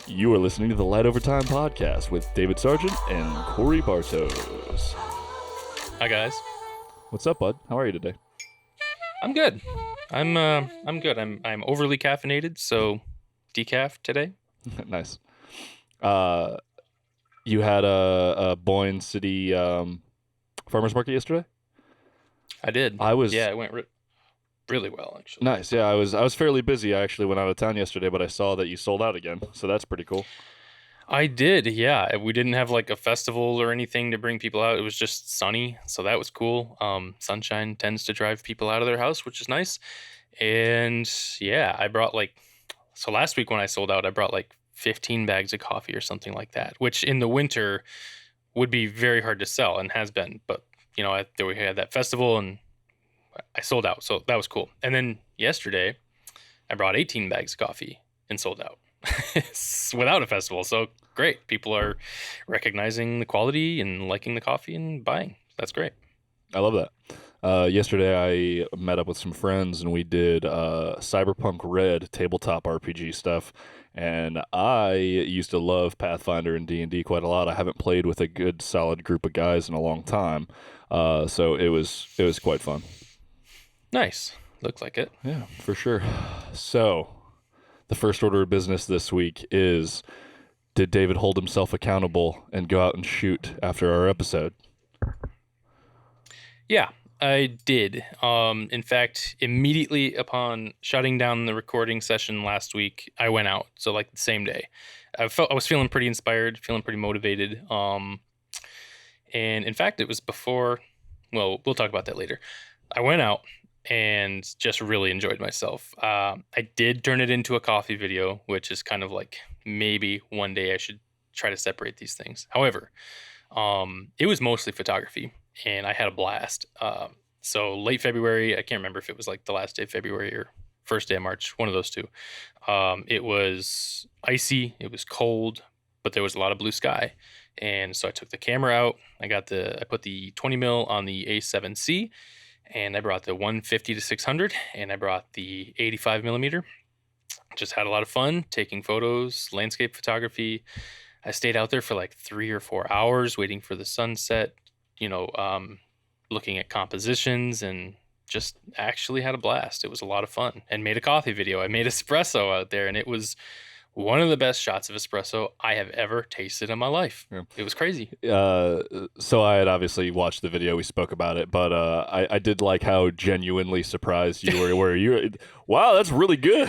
You are listening to the Light Over Time podcast with David Sargent and Korey Bartos. Hi guys. What's up, bud? How are you today? I'm good. I'm good. I'm overly caffeinated, so decaf today. Nice. You had a Boyne City farmers market yesterday? I did. Yeah, it went really well actually. Nice. Yeah, I was fairly busy. I actually went out of town yesterday, but I saw that you sold out again, so that's pretty cool. I did. Yeah, we didn't have like a festival or anything to bring people out. It was just sunny, so that was cool. Sunshine tends to drive people out of their house, which is nice. And yeah, I brought so last week when I sold out, I brought like 15 bags of coffee or something like that, which in the winter would be very hard to sell and has been. But we had that festival and I sold out, so that was cool. And then yesterday, I brought 18 bags of coffee and sold out without a festival. So great. People are recognizing the quality and liking the coffee and buying. That's great. I love that. Yesterday, I met up with some friends and we did Cyberpunk Red tabletop RPG stuff. And I used to love Pathfinder and D&D quite a lot. I haven't played with a good, solid group of guys in a long time. So it was quite fun. Nice. Looked like it. Yeah, for sure. So, the first order of business this week is, did David hold himself accountable and go out and shoot after our episode? Yeah, I did. In fact, immediately upon shutting down the recording session last week, I went out. So like the same day. I was feeling pretty inspired, feeling pretty motivated. And in fact, it was before, well, we'll talk about that later. I went out and just really enjoyed myself. I did turn it into a coffee video, which is kind of like maybe one day I should try to separate these things. However, it was mostly photography and I had a blast. So late February, I can't remember if it was like the last day of February or first day of March, one of those two. It was icy, it was cold, but there was a lot of blue sky. And so I took the camera out. I put the 20 mil on the A7C. And I brought the 150 to 600, and I brought the 85 millimeter. Just had a lot of fun taking photos, landscape photography. I stayed out there for like 3 or 4 hours waiting for the sunset, looking at compositions, and just actually had a blast. It was a lot of fun, and made a coffee video. I made espresso out there, and it was one of the best shots of espresso I have ever tasted in my life. Yeah. It was crazy. So I had obviously watched the video. We spoke about it, but I did like how genuinely surprised you were. Where you, wow, that's really good.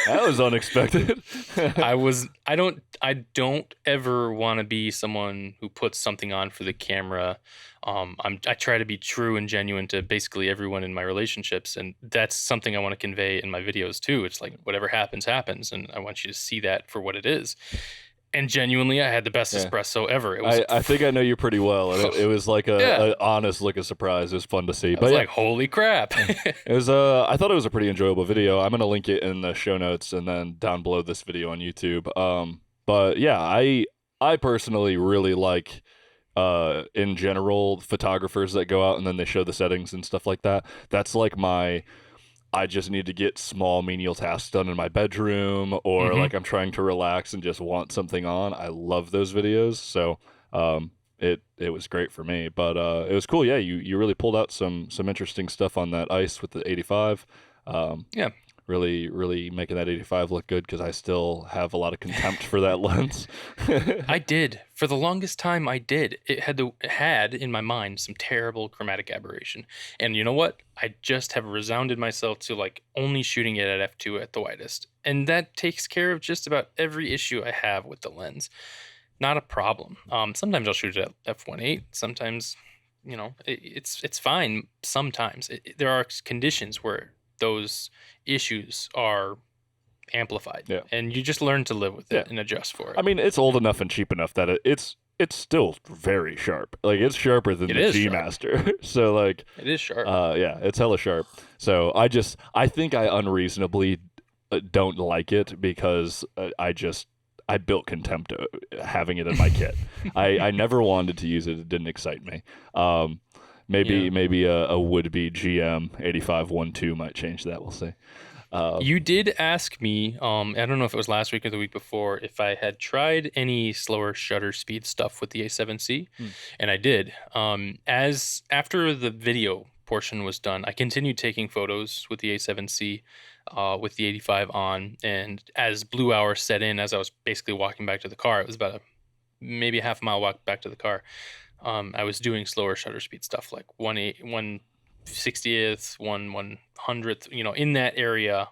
That was unexpected. I don't ever want to be someone who puts something on for the camera. I try to be true and genuine to basically everyone in my relationships, and that's something I want to convey in my videos too. It's like whatever happens, happens, and I want you to see that for what it is. And genuinely, I had the best espresso ever. It was, I think I know you pretty well, and it was like a honest look of surprise. It was fun to see. But like, holy crap! It was. I thought it was a pretty enjoyable video. I'm gonna link it in the show notes and then down below this video on YouTube. But yeah, I personally really like, in general, photographers that go out and then they show the settings and stuff like that. That's like I just need to get small menial tasks done in my bedroom, or like I'm trying to relax and just want something on. I love those videos. So it was great for me, but it was cool. Yeah, you really pulled out some interesting stuff on that ice with the 85. Yeah. Really making that 85 look good, because I still have a lot of contempt for that lens. I did. For the longest time, I did. It had in my mind some terrible chromatic aberration. And you know what? I just have resounded myself to like only shooting it at f2 at the widest. And that takes care of just about every issue I have with the lens. Not a problem. Sometimes I'll shoot it at f1.8. Sometimes, it's fine. Sometimes. There are conditions where those issues are amplified, and you just learn to live with it and adjust for it. I mean, it's old enough and cheap enough that it's still very sharp. Like, it's sharper than the G Master. So like, it is sharp. Yeah, it's hella sharp. So I think I unreasonably don't like it, because I built contempt having it in my kit. I never wanted to use it. It didn't excite me. Maybe a would-be GM 8512 might change that. We'll see. You did ask me, I don't know if it was last week or the week before, if I had tried any slower shutter speed stuff with the A7C, Hmm. and I did. As after the video portion was done, I continued taking photos with the A7C, with the 85 on, and as blue hour set in, as I was basically walking back to the car, it was about maybe a half mile walk back to the car. I was doing slower shutter speed stuff like 1/60th, 1/100th, in that area.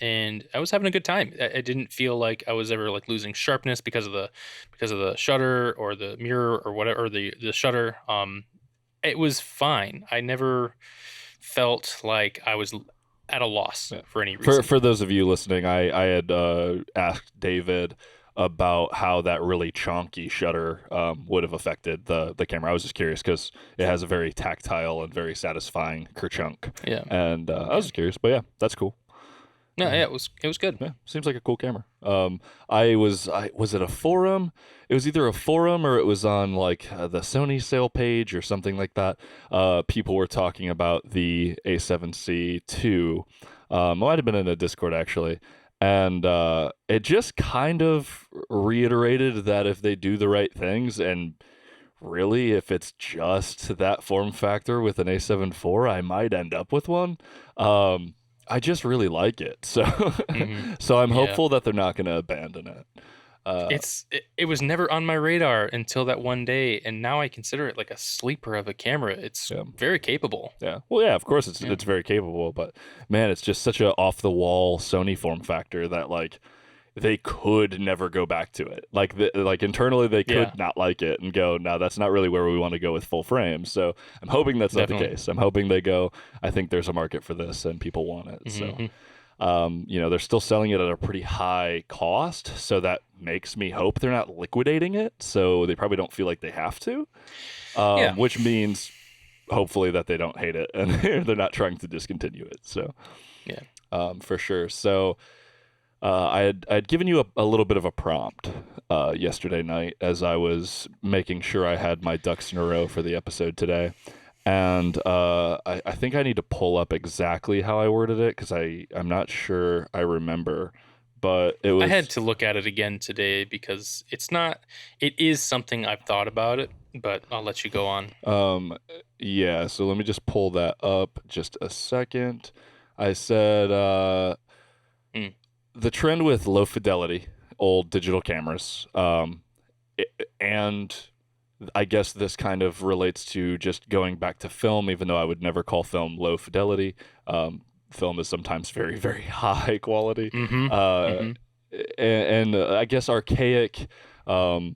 And I was having a good time. I didn't feel like I was ever like losing sharpness because of the shutter or the mirror or whatever, or the shutter. It was fine. I never felt like I was at a loss Yeah. for any For reason. for those of you listening, I had asked David about how that really chonky shutter would have affected the camera. I was just curious because it has a very tactile and very satisfying kerchunk, Yeah. and I was Yeah. just curious. But yeah, that's cool. No, Uh, yeah, it was good. yeah, seems like a cool camera. I was it a forum? It was either a forum or it was on like the Sony sale page or something like that. People were talking about the A7C II. It might have been in a Discord actually, and it just kind of reiterated that if they do the right things and really if it's just that form factor with an A7 IV, I might end up with one. I just really like it. So Hmm. so I'm Yeah. hopeful that they're not going to abandon it. Uh It was never on my radar until that one day, and now I consider it like a sleeper of a camera. It's yeah. very capable. Yeah. Well, yeah, of course it's Yeah. it's very capable, but man, it's just such a off the wall Sony form factor that like they could never go back to it. Like internally they Yeah, could not like it and go, "No, that's not really where we want to go with full frame." So, I'm hoping that's not the definitely. case. I'm hoping they go, "I think there's a market for this and people want it." So, Hmm. they're still selling it at a pretty high cost, so that makes me hope they're not liquidating it. So they probably don't feel like they have to, Yeah. which means hopefully that they don't hate it and they're not trying to discontinue it. So Yeah. for sure. So I had given you a little bit of a prompt yesterday night as I was making sure I had my ducks in a row for the episode today. And I think I need to pull up exactly how I worded it because I'm not sure I remember. But it I had was, to look at it again today because it is something I've thought about it, but I'll let you go on. um, yeah, so let me just pull that up just a second. I said, Mm. the trend with low fidelity, old digital cameras, and I guess this kind of relates to just going back to film, even though I would never call film low fidelity. Film is sometimes very, very high quality. Mm-hmm. Uh, Mm-hmm. and I guess archaic, um,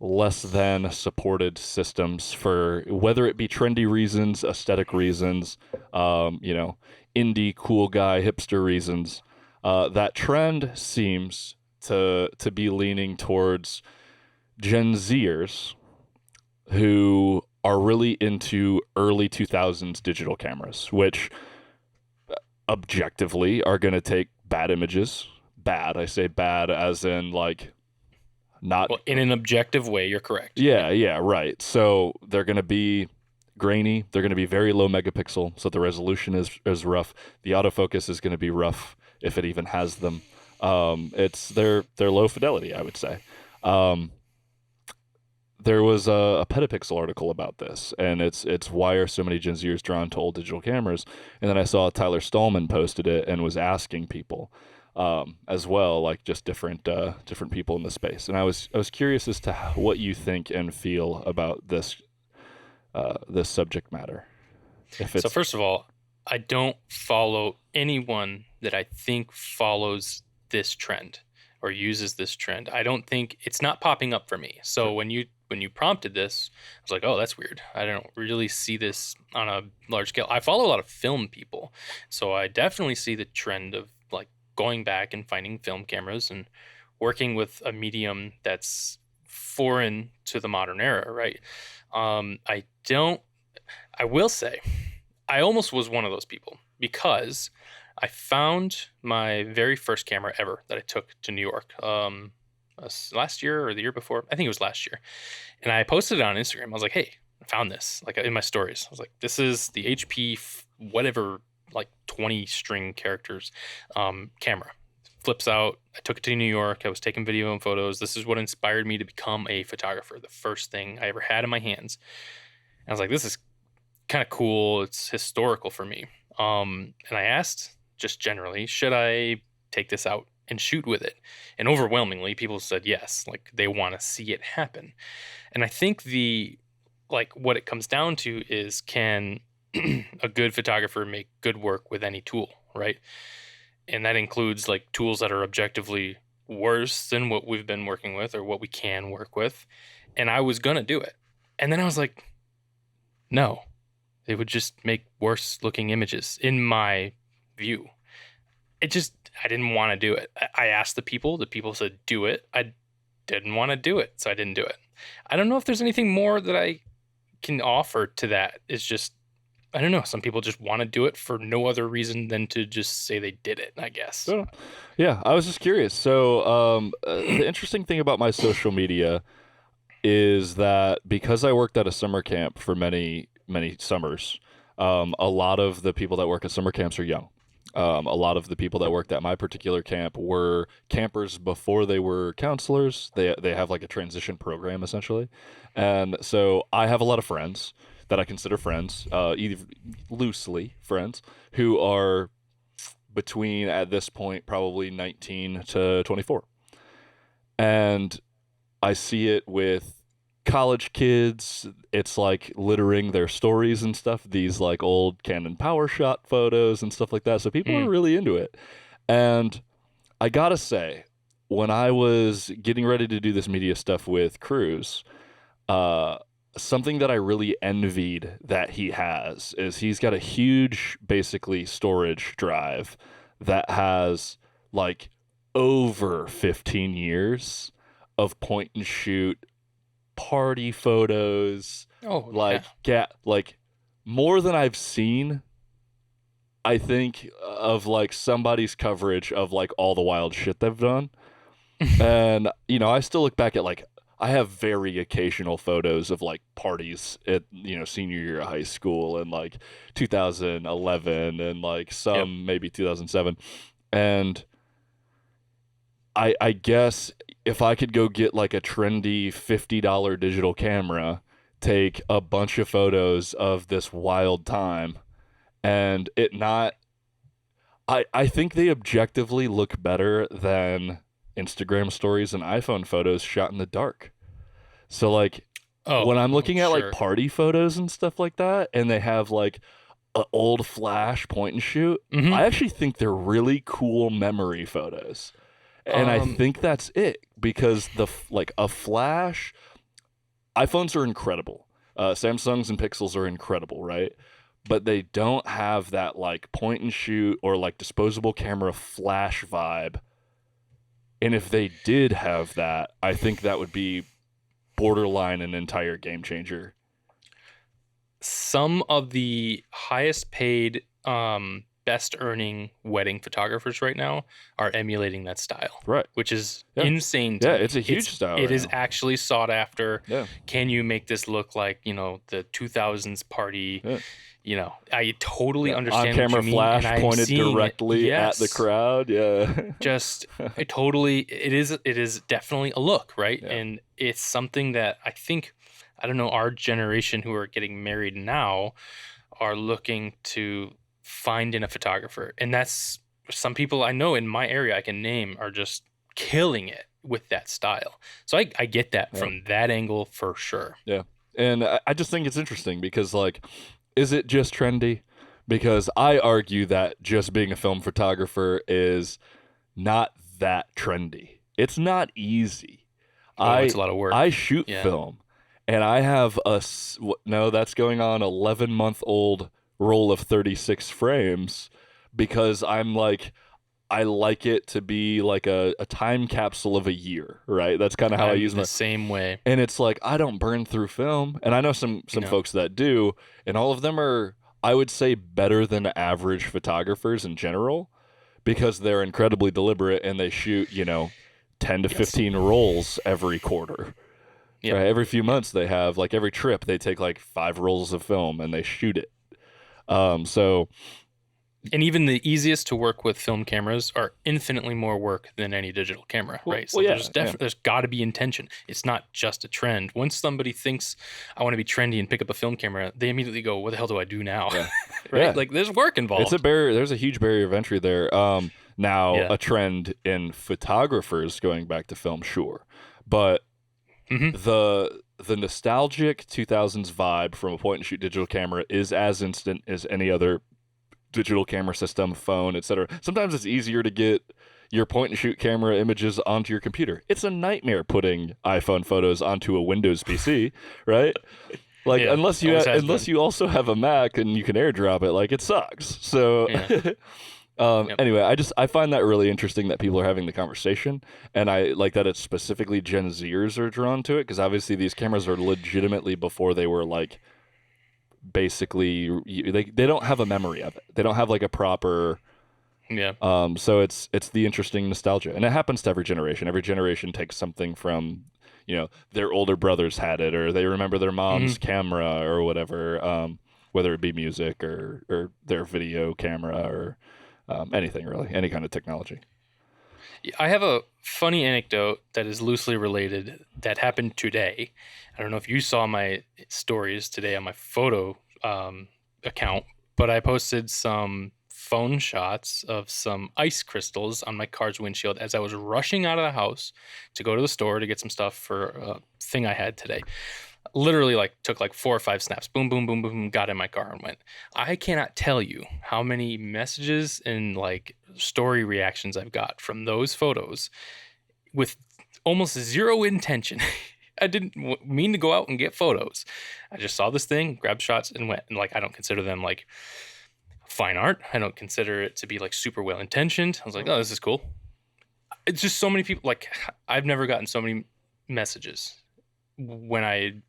less than supported systems for whether it be trendy reasons, aesthetic reasons, indie cool guy hipster reasons. That trend seems to be leaning towards Gen Zers who are really into early 2000s digital cameras, which objectively are going to take bad images. Bad, I say bad as in like not. Well, in an objective way, you're correct. Yeah, yeah, right. So they're going to be grainy. They're going to be very low megapixel, so the resolution is rough. The autofocus is going to be rough if it even has them. They're low fidelity, I would say. Um, there was a Petapixel article about this, and it's why are so many Gen Zers drawn to old digital cameras? And then I saw Tyler Stallman posted it and was asking people as well, like just different people in the space. And I was curious as to what you think and feel about this subject matter. If So it's first of all, I don't follow anyone that I think follows this trend or uses this trend. I don't think it's not popping up for me. So when you prompted this, I was like, "Oh, that's weird. I don't really see this on a large scale." I follow a lot of film people, so I definitely see the trend of like going back and finding film cameras and working with a medium that's foreign to the modern era, right? I don't. I will say I almost was one of those people because I found my very first camera ever that I took to New York last year or the year before. I think it was last year. And I posted it on Instagram. I was like, hey, I found this like in my stories. I was like, this is the HP whatever like 20 string characters camera. Flips out. I took it to New York. I was taking video and photos. This is what inspired me to become a photographer. The first thing I ever had in my hands. And I was like, this is kind of cool. It's historical for me. And I asked just generally, should I take this out and shoot with it? And overwhelmingly, people said yes. Like they want to see it happen. And I think what it comes down to is, can a good photographer make good work with any tool, right? And that includes like tools that are objectively worse than what we've been working with or what we can work with. And I was going to do it. And then I was like, no, it would just make worse looking images in my view. I didn't want to do it. I asked the people said, do it. I didn't want to do it. So I didn't do it. I don't know if there's anything more that I can offer to that. It's just, I don't know. Some people just want to do it for no other reason than to just say they did it, I guess. Yeah, I was just curious. So the interesting thing about my social media is that because I worked at a summer camp for many, many summers, a lot of the people that work at summer camps are young. A lot of the people that worked at my particular camp were campers before they were counselors. They have like a transition program essentially. And so I have a lot of friends that I consider friends, either loosely friends, who are between, at this point, probably 19 to 24. And I see it with college kids. It's like littering their stories and stuff, these like old Canon PowerShot photos and stuff like that. So people are really into it. And I gotta say, when I was getting ready to do this media stuff with Cruz, something that I really envied that he has is he's got a huge, basically, storage drive that has like over 15 years of point and shoot party photos. Like more than I've seen, I think, of like somebody's coverage of like all the wild shit they've done. And I still look back at like, I have very occasional photos of like parties at senior year of high school and like 2011 and like some maybe 2007. And I guess if I could go get like a trendy $50 digital camera, take a bunch of photos of this wild time, and I think they objectively look better than Instagram stories and iPhone photos shot in the dark. So like when I'm looking at like party photos and stuff like that, and they have like an old flash point and shoot, I actually think they're really cool memory photos. And I think that's it, because a flash, iPhones are incredible. Samsungs and Pixels are incredible, right? But they don't have that like point and shoot or like disposable camera flash vibe. And if they did have that, I think that would be borderline an entire game changer. Some of the highest paid, best earning wedding photographers right now are emulating that style, right? Which is insane to me. It's a huge style. It is actually sought after. Yeah. Can you make this look like the 2000s party? Yeah. I totally understand. On camera what you flash mean, and pointed directly at the crowd. Yeah. It is definitely a look, right? Yeah. And it's something that I think, I don't know, our generation who are getting married now are looking to find in a photographer. And that's, some people I know in my area I can name are just killing it with that style. So I get that from that angle for sure. Yeah. And I just think it's interesting because, like, is it just trendy? Because I argue that just being a film photographer is not that trendy. It's not easy. It's a lot of work. I shoot film, and I have that's going on 11-month-old roll of 36 frames, because I'm like, I like it to be like a time capsule of a year, right? That's kind of how I use the same way. And it's like, I don't burn through film, and I know some folks that do, and all of them are, I would say, better than average photographers in general, because they're incredibly deliberate and they shoot 10 to 15 rolls every quarter. Right? Every few months they have, like, every trip they take like 5 rolls of film and they shoot it. So And even the easiest to work with film cameras are infinitely more work than any digital camera, right? So yeah, there's got to be intention. It's not just a trend. Once somebody thinks I want to be trendy and pick up a film camera, they immediately go, "What the hell do I do now?" yeah, Right? yeah. Like there's work involved. It's a barrier. There's a huge barrier of entry there. Now Yeah. a trend in photographers going back to film, sure, but hmm the nostalgic 2000s vibe from a point and shoot digital camera is as instant as any other digital camera system, phone, etc. Sometimes it's easier to get your point and shoot camera images onto your computer. It's a nightmare putting iPhone photos onto a Windows PC, right? Like Yeah, unless you also have a Mac and you can AirDrop it, like it sucks. So Yeah. Yep. anyway, I find that really interesting that people are having the conversation, and I like that it's specifically Gen Zers are drawn to it because obviously these cameras are legitimately before they were like basically they don't have a memory of it. They don't have like a proper Yeah. so it's the interesting nostalgia, and it happens to every generation. Every generation takes something from their older brothers had it, or they remember their mom's hmm camera or whatever, whether it be music or their video camera or anything really, any kind of technology. I have a funny anecdote that is loosely related that happened today. I don't know if you saw my stories today on my photo account, but I posted some phone shots of some ice crystals on my car's windshield as I was rushing out of the house to go to the store to get some stuff for a thing I had today. Literally like took like 4 or 5 snaps, boom, boom, boom, boom, got in my car and went. I cannot tell you how many messages and like story reactions I've got from those photos with almost zero intention. I didn't mean to go out and get photos. I just saw this thing, grabbed shots and went. And like, I don't consider them like fine art. I don't consider it to be like super well intentioned. I was like, oh, this is cool. It's just so many people. Like, I've never gotten so many messages when I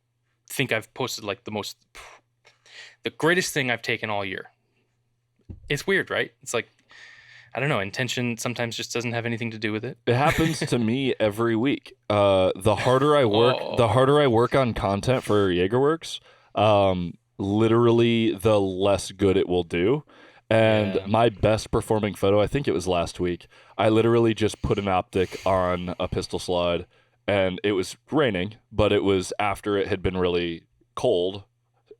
think I've posted like the greatest thing I've taken all year. It's weird, right? It's like, I don't know, intention sometimes just doesn't have anything to do with it. It happens to me every week. The harder I work, the Oh. harder I work on content for Jaegerworks, literally the less good it will do. And Yeah. my best performing photo, I think it was last week, I literally just put an optic on a pistol slide, and it was raining, but it was after it had been really cold,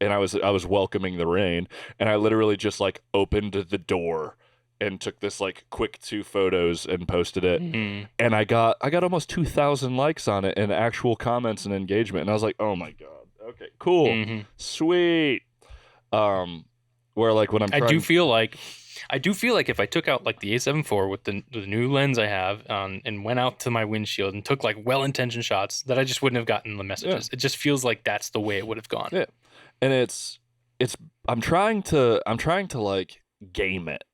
and I was welcoming the rain, and I literally just like opened the door and took this like quick 2 photos and posted it, Mhm. and I got almost 2,000 likes on it and actual comments and engagement, and I was like, oh my god, okay, cool, Mhm. sweet. Where like when I'm I trying, do feel like if I took out like the A7 IV with the new lens I have and went out to my windshield and took like well-intentioned shots, that I just wouldn't have gotten the messages. It just feels like that's the way it would have gone. yeah, and it's I'm trying to like game it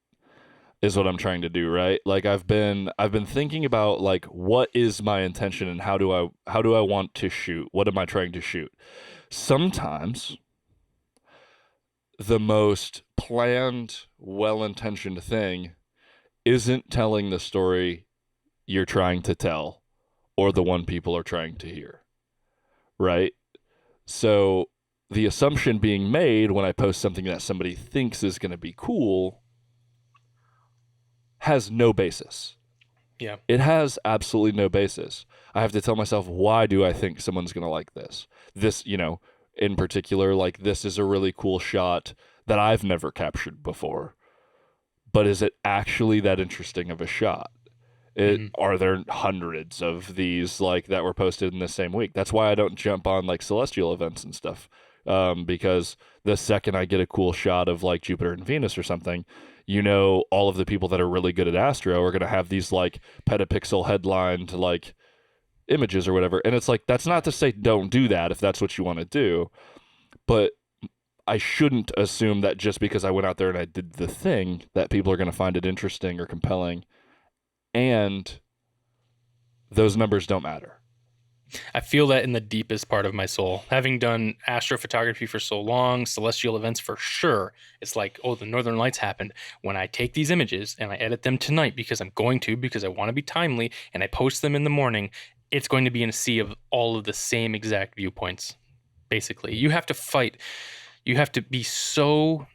is what I'm trying to do, right? Like I've been thinking about like what is my intention and how do I want to shoot? What am I trying to shoot? Sometimes the most planned, well-intentioned thing isn't telling the story you're trying to tell or the one people are trying to hear, right? So the assumption being made when I post something that somebody thinks is going to be cool has no basis. Yeah. It has absolutely no basis. I have to tell myself, why do I think someone's going to like this? This, in particular, like this is a really cool shot that I've never captured before. But is it actually that interesting of a shot? Mhm. Are there hundreds of these like that were posted in the same week? That's why I don't jump on like celestial events and stuff. Because the second I get a cool shot of like Jupiter and Venus or something, all of the people that are really good at astro are going to have these like petapixel headlined like images or whatever. And it's like, that's not to say don't do that if that's what you want to do. But I shouldn't assume that just because I went out there and I did the thing that people are going to find it interesting or compelling. And those numbers don't matter. I feel that in the deepest part of my soul. Having done astrophotography for so long, celestial events for sure, it's like, oh, the northern lights happened. When I take these images and I edit them tonight because I want to be timely, and I post them in the morning, it's going to be in a sea of all of the same exact viewpoints. Basically, you have to fight. You have to be so.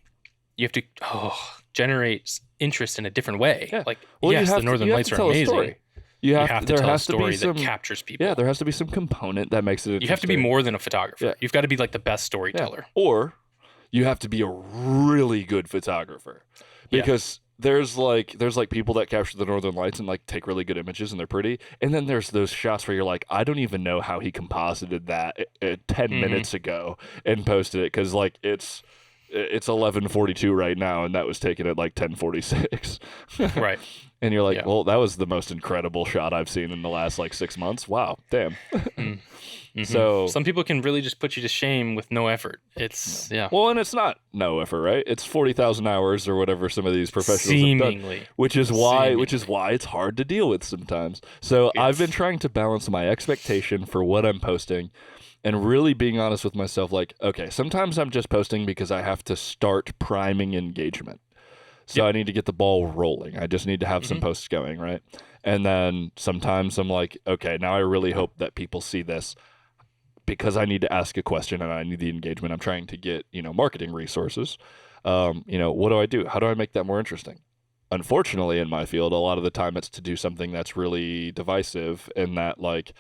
You have to. Oh, generates interest in a different way. Yeah. Like, Well, yes, the Northern Lights are tell amazing. A story. You have to there tell a has to be story some, that captures people. Yeah, there has to be some component that makes it interesting. You have to be more than a photographer. Yeah. You've got to be like the best storyteller. Yeah. Or you have to be a really good photographer, because there's like people that capture the Northern Lights and like take really good images and they're pretty, and then there's those shots where you're like, I don't even know how he composited that 10 minutes ago and posted it, because like it's 11:42 right now and that was taken at like 10:46. Right. And you're like, well, that was the most incredible shot I've seen in the last like 6 months. Wow, damn. So some people can really just put you to shame with no effort. It's Well, and it's not no effort, right? It's 40,000 hours or whatever some of these professionals have done, which is why it's hard to deal with sometimes. So I've been trying to balance my expectation for what I'm posting and really being honest with myself. Like, okay, sometimes I'm just posting because I have to start priming engagement. So I need to get the ball rolling. I just need to have some posts going, right? And then sometimes I'm like, okay, now I really hope that people see this, because I need to ask a question and I need the engagement. I'm trying to get, marketing resources. What do? How do I make that more interesting? Unfortunately, in my field, a lot of the time it's to do something that's really divisive, and that, like,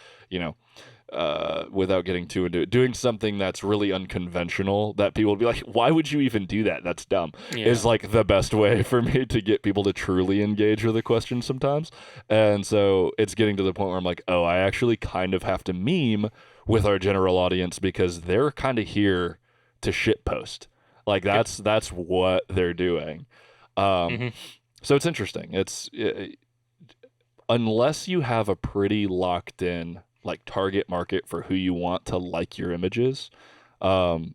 without getting too into it, doing something that's really unconventional that people would be like, why would you even do that? That's dumb. Is like the best way for me to get people to truly engage with a question sometimes. And so it's getting to the point where I'm like, oh, I actually kind of have to meme with our general audience, because they're kind of here to shitpost. Like that's what they're doing. So it's interesting. It's unless you have a pretty locked in like target market for who you want to like your images, you're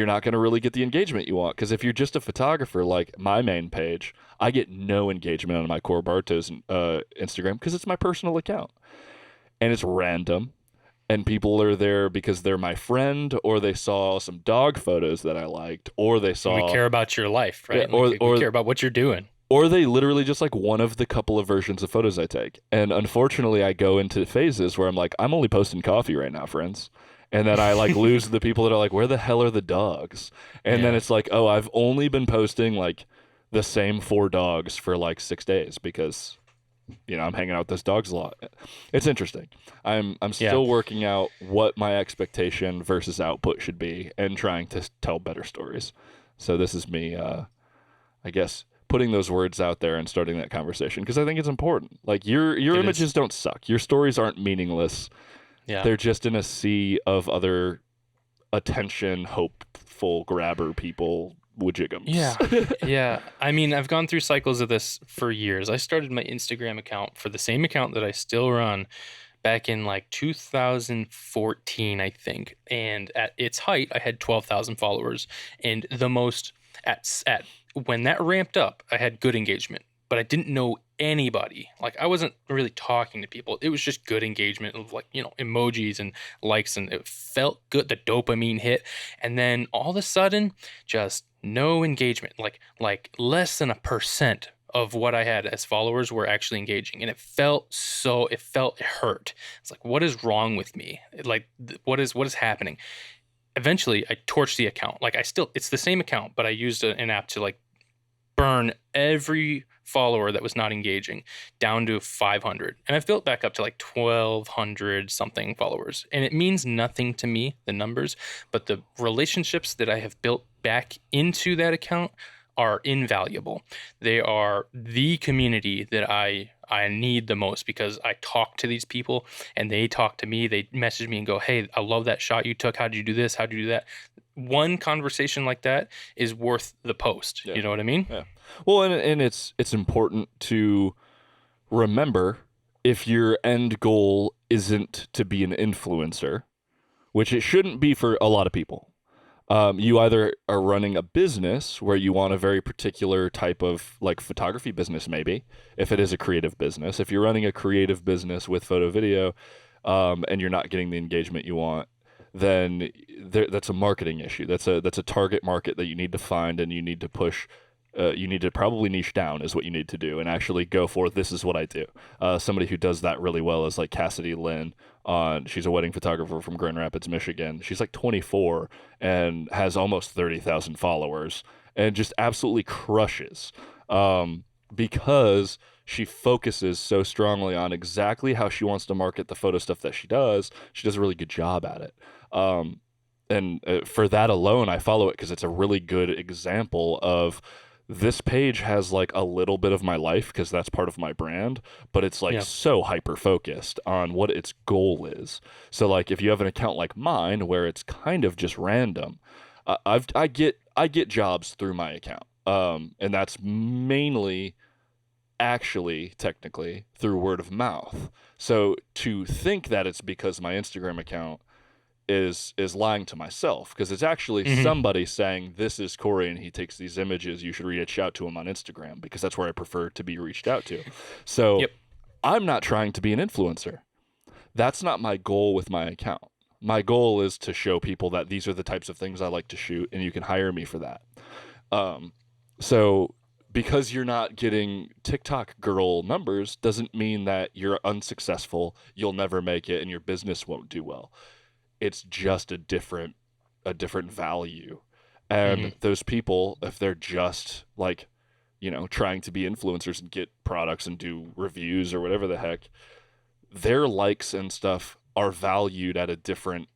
not going to really get the engagement you want. Because if you're just a photographer, like my main page, I get no engagement on my Korey Bartos Instagram, because it's my personal account and it's random, and people are there because they're my friend, or they saw some dog photos that I liked, or they saw. We care about your life, right? Yeah, or we care about what you're doing. Or they literally just like one of the couple of versions of photos I take. And unfortunately, I go into phases where I'm like, I'm only posting coffee right now, friends. And then I like lose the people that are like, where the hell are the dogs? And then it's like, oh, I've only been posting like the same 4 dogs for like 6 days, because, I'm hanging out with those dogs a lot. It's interesting. I'm still working out what my expectation versus output should be, and trying to tell better stories. So this is me, I guess, putting those words out there and starting that conversation, because I think it's important. Like your images don't suck. Your stories aren't meaningless. Yeah. They're just in a sea of other attention, hopeful grabber people, woojigums. Yeah. I mean, I've gone through cycles of this for years. I started my Instagram account for the same account that I still run back in like 2014, I think. And at its height, I had 12,000 followers. And the most when that ramped up, I had good engagement, but I didn't know anybody. Like, I wasn't really talking to people. It was just good engagement of like, emojis and likes, and it felt good. The dopamine hit. And then all of a sudden, just no engagement, like less than 1% of what I had as followers were actually engaging. And it hurt. It's like, what is wrong with me? Like, what is happening? Eventually I torched the account. Like, it's the same account, but I used an app to like burn every follower that was not engaging down to 500. And I've built back up to like 1,200 something followers. And it means nothing to me, the numbers, but the relationships that I have built back into that account are invaluable. They are the community that I need the most, because I talk to these people and they talk to me. They message me and go, hey, I love that shot you took. How did you do this? How did you do that? One conversation like that is worth the post. Yeah. You know what I mean? Yeah. Well, and it's important to remember, if your end goal isn't to be an influencer, which it shouldn't be for a lot of people. You either are running a business where you want a very particular type of like photography business, maybe, if it is a creative business. If you're running a creative business with photo video, and you're not getting the engagement you want, then that's a marketing issue. That's a target market that you need to find, and you need to push. You need to probably niche down is what you need to do, and actually go for, this is what I do. Somebody who does that really well is like Cassidy Lynn. She's a wedding photographer from Grand Rapids, Michigan. She's like 24 and has almost 30,000 followers. and just absolutely crushes, because she focuses so strongly on exactly how she wants to market the photo stuff that she does. She does a really good job at it. And for that alone, I follow it because it's a really good example of this page has like a little bit of my life because that's part of my brand, but it's like Yeah. so hyper focused on what its goal is. So like if you have an account like mine where it's kind of just random, I get jobs through my account. And that's mainly actually technically through word of mouth. So to think that it's because my Instagram account is lying to myself, because it's actually Hmm. somebody saying this is Korey and he takes these images, you should reach out to him on Instagram because that's where I prefer to be reached out to. So Yep. I'm not trying to be an influencer. That's not my goal with my account. My goal is to show people that these are the types of things I like to shoot and you can hire me for that. So because you're not getting TikTok girl numbers doesn't mean that you're unsuccessful, you'll never make it, and your business won't do well. It's just a different value. And Hmm. those people, if they're just like, trying to be influencers and get products and do reviews or whatever the heck, their likes and stuff are valued at a different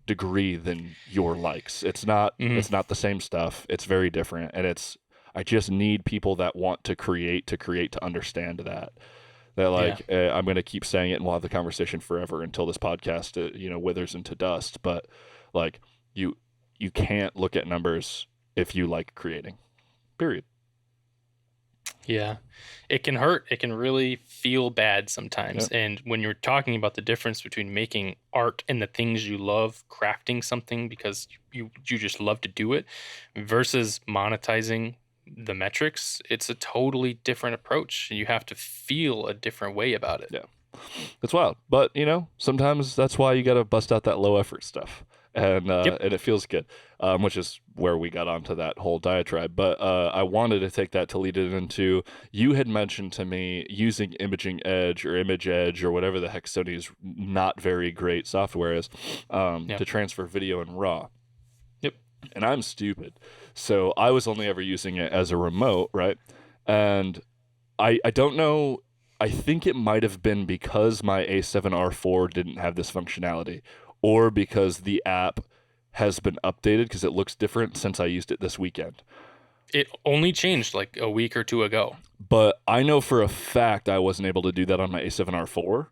degree than your likes. It's not Hmm. it's not the same stuff. It's very different, and I just need people that want to understand that Yeah. like I'm going to keep saying it and we'll have the conversation forever until this podcast withers into dust, but like you you can't look at numbers if you like creating. Period. Yeah. It can hurt. It can really feel bad Yeah. sometimes. And when you're talking about the difference between making art and the things you love, crafting something because you just love to do it, versus monetizing the metrics, it's a totally different approach. You have to feel a different way about it. Yeah. It's wild, but sometimes that's why you got to bust out that low effort stuff, and Yep. and it feels good, which is where we got onto that whole diatribe. But I wanted to take that to lead it into, you had mentioned to me using Imaging Edge or Image Edge or whatever the heck Sony's not very great software is, Yeah. to transfer video in RAW, Yep. and I'm stupid, so I was only ever using it as a remote, right? And I don't know. I think it might have been because my A7R4 didn't have this functionality, or because the app has been updated because it looks different since I used it this weekend. It only changed like a week or two ago. But I know for a fact I wasn't able to do that on my A7R4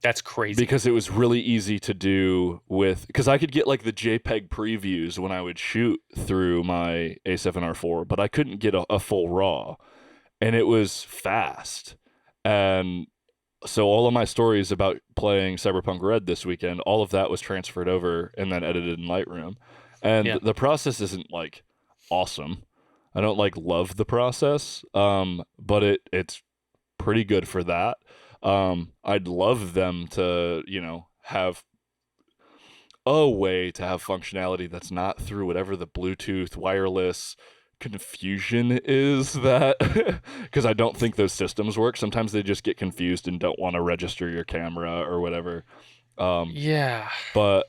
That's crazy. because it was really easy to do because I could get like the JPEG previews when I would shoot through my A7R4, but I couldn't get a full RAW, and it was fast. And so all of my stories about playing Cyberpunk Red this weekend, all of that was transferred over and then edited in Lightroom. And Yeah. the process isn't like awesome. I don't like love the process, but it's pretty good for that. I'd love them to, have a way to have functionality that's not through whatever the Bluetooth wireless confusion is, that because I don't think those systems work. Sometimes they just get confused and don't want to register your camera or whatever. Um, Yeah. but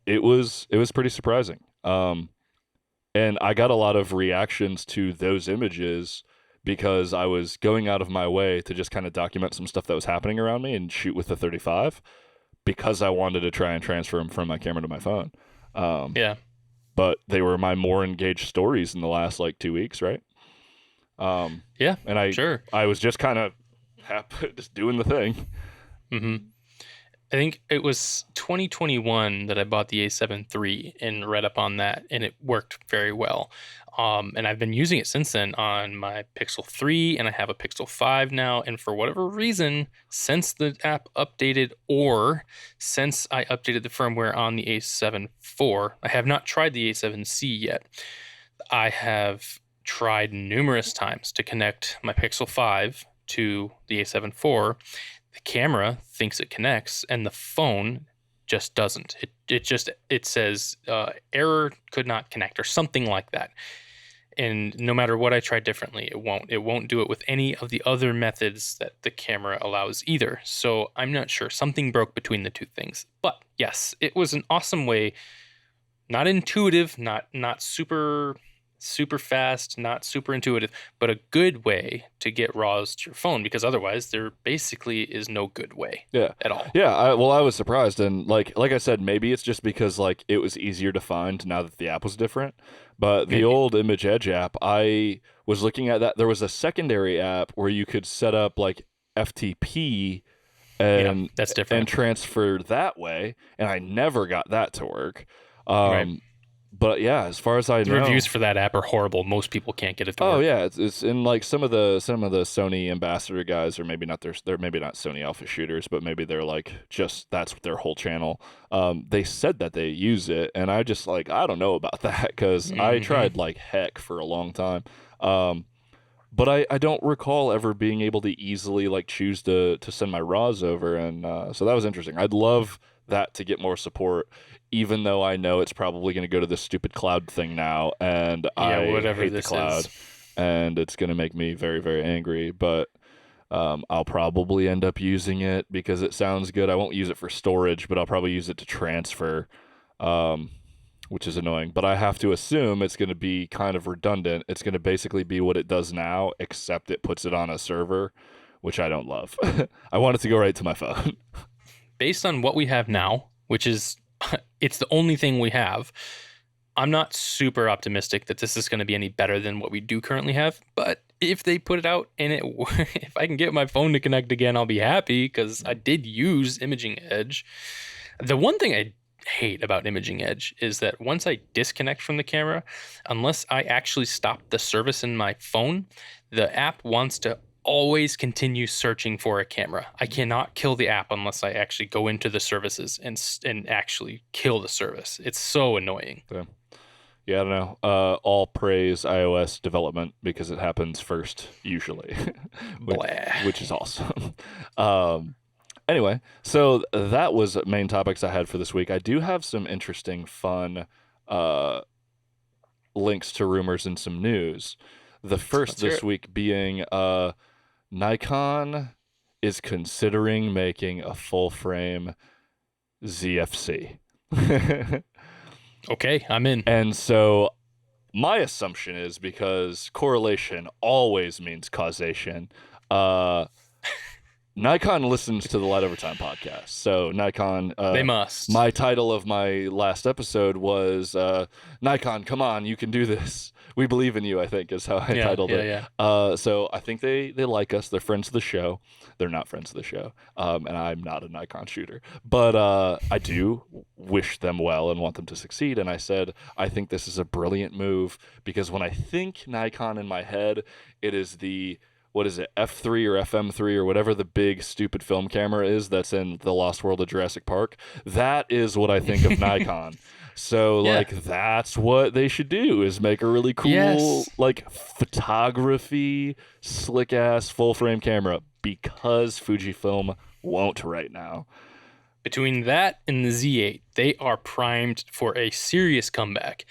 it was pretty surprising. And I got a lot of reactions to those images because I was going out of my way to just kind of document some stuff that was happening around me and shoot with the 35 because I wanted to try and transfer them from my camera to my phone. Um, Yeah. but they were my more engaged stories in the last like 2 weeks, right? Um, Yeah. and I Sure. I was just kind of happy, just doing the thing. Hmm. I think it was 2021 that I bought the A7 III and read up on that, and it worked very well. And I've been using it since then on my Pixel 3, and I have a Pixel 5 now. And for whatever reason, since the app updated, or since I updated the firmware on the A7 IV, I have not tried the A7C yet. I have tried numerous times to connect my Pixel 5 to the A7 IV. The camera thinks it connects, and the phone just doesn't. It says error, could not connect, or something like that. And no matter what I try differently, it won't. It won't do it with any of the other methods that the camera allows either. So I'm not sure. Something broke between the two things. But yes, it was an awesome way. Not intuitive, not super super fast, not super intuitive, but a good way to get RAWs to your phone, because otherwise there basically is no good way Yeah. at all. Yeah, I was surprised, and like I said, maybe it's just because like it was easier to find now that the app was different. But the Maybe. old Image Edge app, I was looking at that. There was a secondary app where you could set up like FTP Yeah, and that's different. transfer that way, and I never got that to work. Right. But yeah, as far as I The know, reviews for that app are horrible. Most people can't get it to oh work. yeah, it's in like some of the Sony ambassador guys, or maybe not they're maybe not Sony alpha shooters, but maybe they're like just that's their whole channel. They said that they use it, and I just like I don't know about that because I Hmm. tried like heck for a long time. But I don't recall ever being able to easily like choose to send my RAWs over, and so that was interesting. I'd love that to get more support, even though I know it's probably going to go to this stupid cloud thing now, and Yeah, I whatever hate the this is. cloud, and it's going to make me very, very angry. But I'll probably end up using it because it sounds good. I won't use it for storage, but I'll probably use it to transfer. Um, which is annoying. But I have to assume it's going to be kind of redundant. It's going to basically be what it does now, except it puts it on a server, which I don't love. I want it to go right to my phone. Based on what we have now, which is it's the only thing we have, I'm not super optimistic that this is going to be any better than what we do currently have. But if they put it out and it, if I can get my phone to connect again, I'll be happy because I did use Imaging Edge. The one thing I hate about Imaging Edge is that once I disconnect from the camera, unless I actually stop the service in my phone, the app wants to always continue searching for a camera. I cannot kill the app unless I actually go into the services and actually kill the service. It's so annoying. So, yeah, I don't know. All praise iOS development because it happens first usually, which, Blah. which is awesome. um, anyway, so that was main topics I had for this week. I do have some interesting, fun uh, links to rumors and some news. The first Let's hear this it. week being Nikon is considering making a full frame ZFC. Okay, I'm in. And so my assumption is because correlation always means causation. Uh, Nikon listens to the Light Over Time podcast. So Nikon, They must. my title of my last episode was Nikon, come on, you can do this. We believe in you, I think is how I Yeah, titled yeah, it. yeah. So I think they like us. They're friends of the show. They're not friends of the show. And I'm not a Nikon shooter. But I do wish them well and want them to succeed. And I said, I think this is a brilliant move because when I think Nikon in my head, it is the what is it, F3 or FM3 or whatever the big stupid film camera is that's in The Lost World of Jurassic Park. That is what I think of Nikon. So Yeah. like that's what they should do is make a really cool Yes. like photography slick ass full frame camera because Fujifilm won't right now. Between that and the Z8, they are primed for a serious comeback.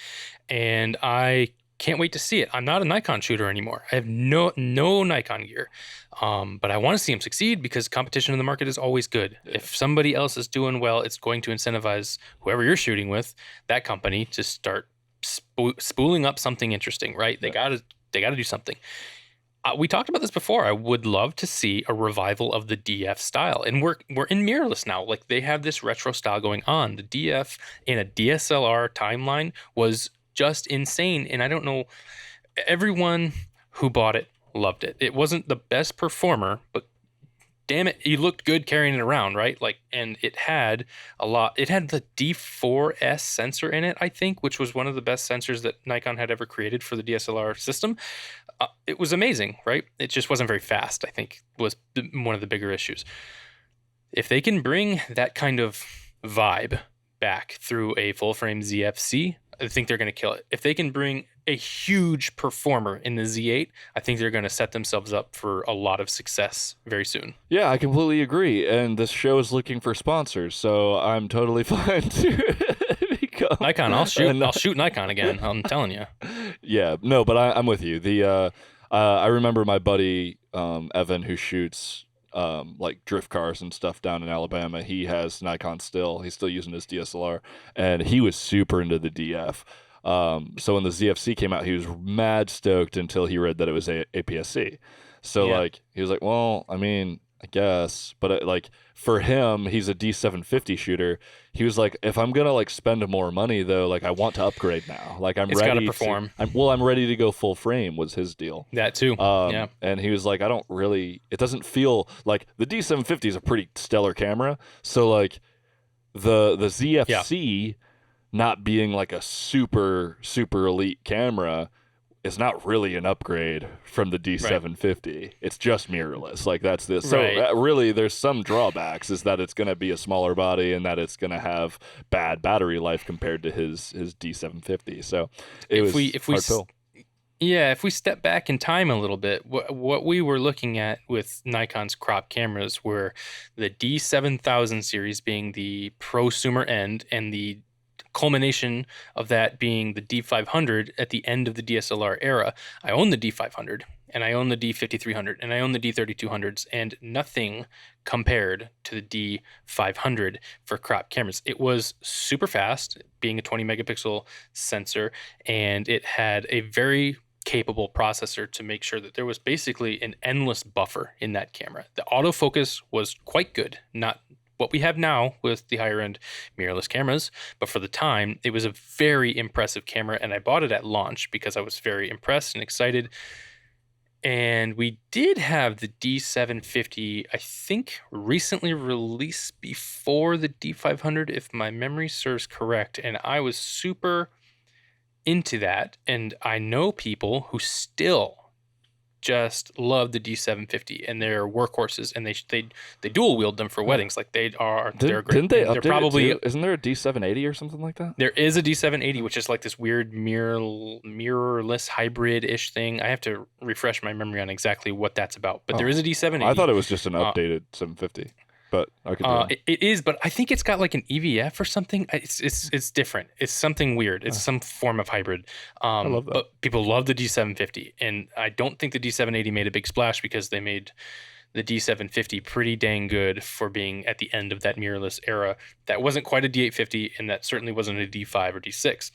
And I can't wait to see it. I'm not a Nikon shooter anymore. I have no Nikon gear. But I want to see them succeed because competition in the market is always good. Yeah. If somebody else is doing well, it's going to incentivize whoever you're shooting with, that company, to start spooling up something interesting, right? They Yeah. gotta do something. We talked about this before. I would love to see a revival of the DF style, and we're in mirrorless now. Like they have this retro style going on. The DF in a DSLR timeline was just insane, and I don't know. Everyone who bought it loved it. It wasn't the best performer, but damn it, you looked good carrying it around, right? Like, and it had a lot. It had the D4S sensor in it, I think, which was one of the best sensors that Nikon had ever created for the DSLR system. It was amazing, right? It just wasn't very fast, I think, was one of the bigger issues. If they can bring that kind of vibe back through a full frame ZFC, I think they're going to kill it. If they can bring a huge performer in the Z8, I think they're going to set themselves up for a lot of success very soon. Yeah, I completely agree. And this show is looking for sponsors, so I'm totally fine to become Nikon, I'll shoot Nikon again. I'm telling you. Yeah, no, but I'm with you. I remember my buddy Evan who shoots like drift cars and stuff down in Alabama. He has Nikon still. He's still using his DSLR, and he was super into the DF. So when the ZFC came out, he was mad stoked until he read that it was APS-C. So Yeah. like he was like, well, I mean, I guess, but like for him, he's a D750 shooter. He was like, if I'm gonna like spend more money though, like I want to upgrade now. Like I'm It's got to ready to. perform. I'm ready to go full frame. Was his deal. That too. Yeah. And he was like, I don't really. It doesn't feel like the D750 is a pretty stellar camera. So like the ZFC not being like a super elite camera is not really an upgrade from the D750. Right. It's just mirrorless. Like that's this. So Right. Really, there's some drawbacks. Is that it's going to be a smaller body and that it's going to have bad battery life compared to his D750. So if we if we step back in time a little bit, what we were looking at with Nikon's crop cameras were the D7000 series being the prosumer end, and the culmination of that being the D500 at the end of the DSLR era. I own the D500, and I own the D5300, and I own the D3200s, and nothing compared to the D500 for crop cameras. It was super fast, being a 20 megapixel sensor, and it had a very capable processor to make sure that there was basically an endless buffer in that camera. The autofocus was quite good, not what we have now with the higher end mirrorless cameras, but for the time, it was a very impressive camera, and I bought it at launch because I was very impressed and excited. And we did have the D750, I think, recently released before the D500, if my memory serves correct, and I was super into that, and I know people who still just love the D750, and they're workhorses, and they dual wield them for weddings. Like they're great. Didn't they they're update probably it too? Isn't there a D780 or something like that? There is a D780, which is like this weird mirrorless hybrid-ish thing. I have to refresh my memory on exactly what that's about, but there is a D780. I thought it was just an updated 750. But I could it is, but I think it's got like an EVF or something. It's different. It's something weird. It's some form of hybrid. I love that. But people love the D750, and I don't think the D780 made a big splash because they made the D750 pretty dang good for being at the end of that mirrorless era. That wasn't quite a D850, and that certainly wasn't a D5 or D6,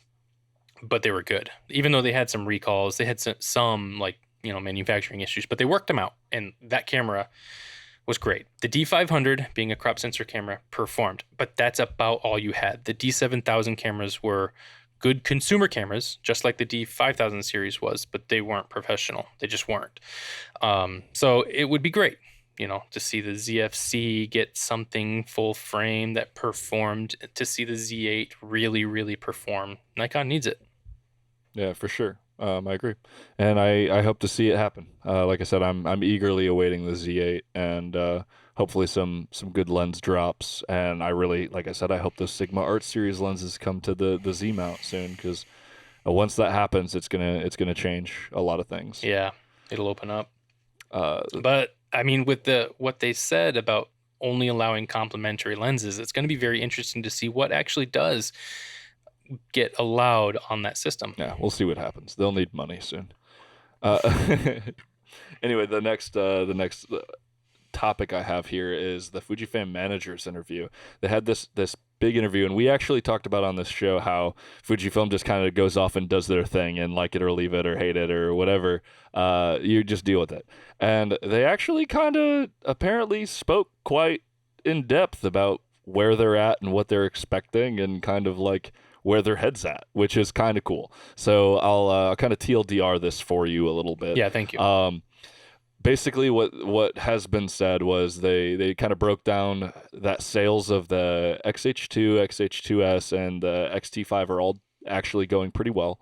but they were good. Even though they had some recalls, they had some like manufacturing issues, but they worked them out, and that camera was great. The D500, being a crop sensor camera, performed, but that's about all you had. The D7000 cameras were good consumer cameras, just like the D5000 series was, but they weren't professional. They just weren't. So it would be great, to see the ZFC get something full frame that performed, to see the Z8 really, really perform. Nikon needs it. Yeah, for sure. I agree, and I hope to see it happen. Like I said, I'm eagerly awaiting the Z8, and hopefully some good lens drops. And I really, like I said, I hope those Sigma Art Series lenses come to the Z mount soon, because once that happens, it's gonna change a lot of things. Yeah, it'll open up. But I mean, with what they said about only allowing complementary lenses, it's going to be very interesting to see what actually does get allowed on that system. Yeah, we'll see what happens. They'll need money soon. Anyway, the next topic I have here is the Fujifilm managers interview. They had this big interview, and we actually talked about on this show how Fujifilm just kind of goes off and does their thing, and like it or leave it or hate it or whatever. You just deal with it. And they actually kind of apparently spoke quite in depth about where they're at and what they're expecting, and kind of like where their head's at, which is kind of cool. So I'll kind of TLDR this for you a little bit. Yeah, thank you. Basically, what has been said was they kind of broke down that sales of the XH2, XH2S, and the XT5 are all actually going pretty well.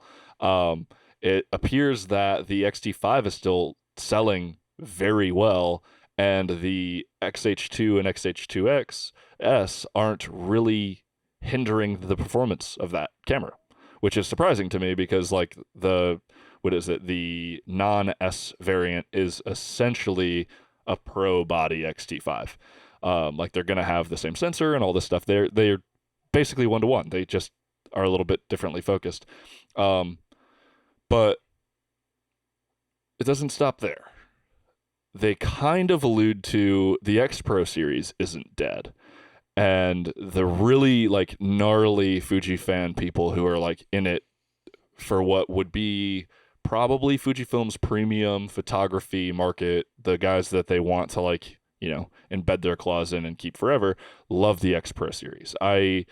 It appears that the XT5 is still selling very well, and the XH2 and XH2XS aren't really hindering the performance of that camera, which is surprising to me, because like the non-S variant is essentially a pro body XT5. Like they're gonna have the same sensor and all this stuff. They're basically 1-to-1. They just are a little bit differently focused. But it doesn't stop there. They kind of allude to the X Pro series isn't dead. And the really like gnarly Fuji fan people who are like in it for what would be probably Fujifilm's premium photography market, the guys that they want to like, embed their claws in and keep forever, love the X Pro series. I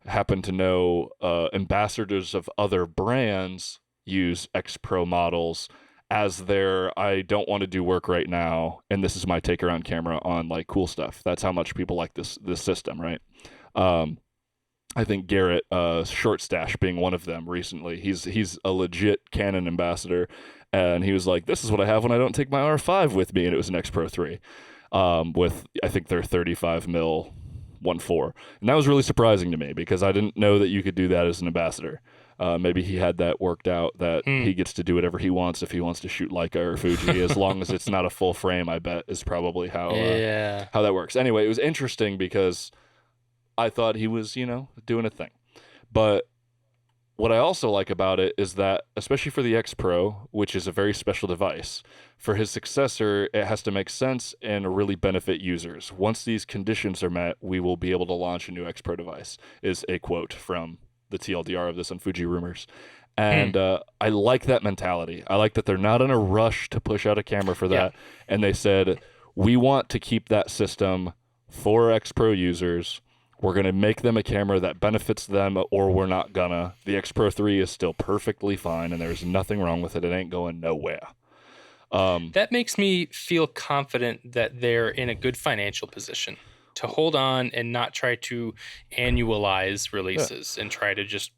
happen to know ambassadors of other brands use X Pro models as their I don't want to do work right now, and this is my take around camera on like cool stuff. That's how much people like this system, right? I think Garrett Short Stash being one of them recently. He's a legit Canon ambassador, and he was like, "This is what I have when I don't take my R5 with me," and it was an X Pro 3 with I think their 35 mil 1.4, and that was really surprising to me because I didn't know that you could do that as an ambassador. Maybe he had that worked out that he gets to do whatever he wants if he wants to shoot Leica or Fuji, as long as it's not a full frame. I bet is probably how that works. Anyway, it was interesting because I thought he was, doing a thing. But what I also like about it is that, especially for the X Pro, which is a very special device, for his successor, it has to make sense and really benefit users. Once these conditions are met, we will be able to launch a new X Pro device, is a quote from the TLDR of this on Fuji Rumors. And I like that mentality. I like that they're not in a rush to push out a camera for that. Yeah. And they said, we want to keep that system for X Pro users. We're going to make them a camera that benefits them, or we're not gonna. The X Pro 3 is still perfectly fine, and there's nothing wrong with it. It ain't going nowhere. That makes me feel confident that they're in a good financial position to hold on and not try to annualize releases and try to just,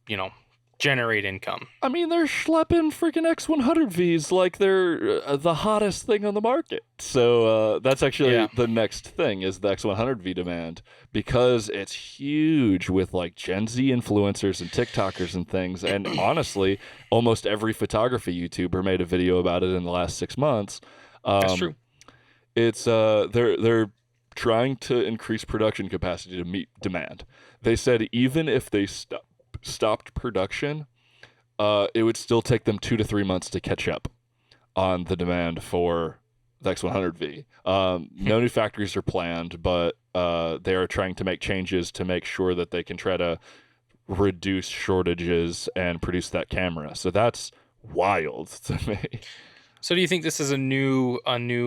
generate income. I mean, they're schlepping freaking X100Vs like they're the hottest thing on the market. So that's actually the next thing is the X100V demand, because it's huge with like Gen Z influencers and TikTokers and things. And honestly, almost every photography YouTuber made a video about it in the last 6 months. That's true. It's they're trying to increase production capacity to meet demand. They said even if they stopped production, it would still take them 2 to 3 months to catch up on the demand for the X100V. No new factories are planned, but they are trying to make changes to make sure that they can try to reduce shortages and produce that camera. So that's wild to me. So do you think this is a new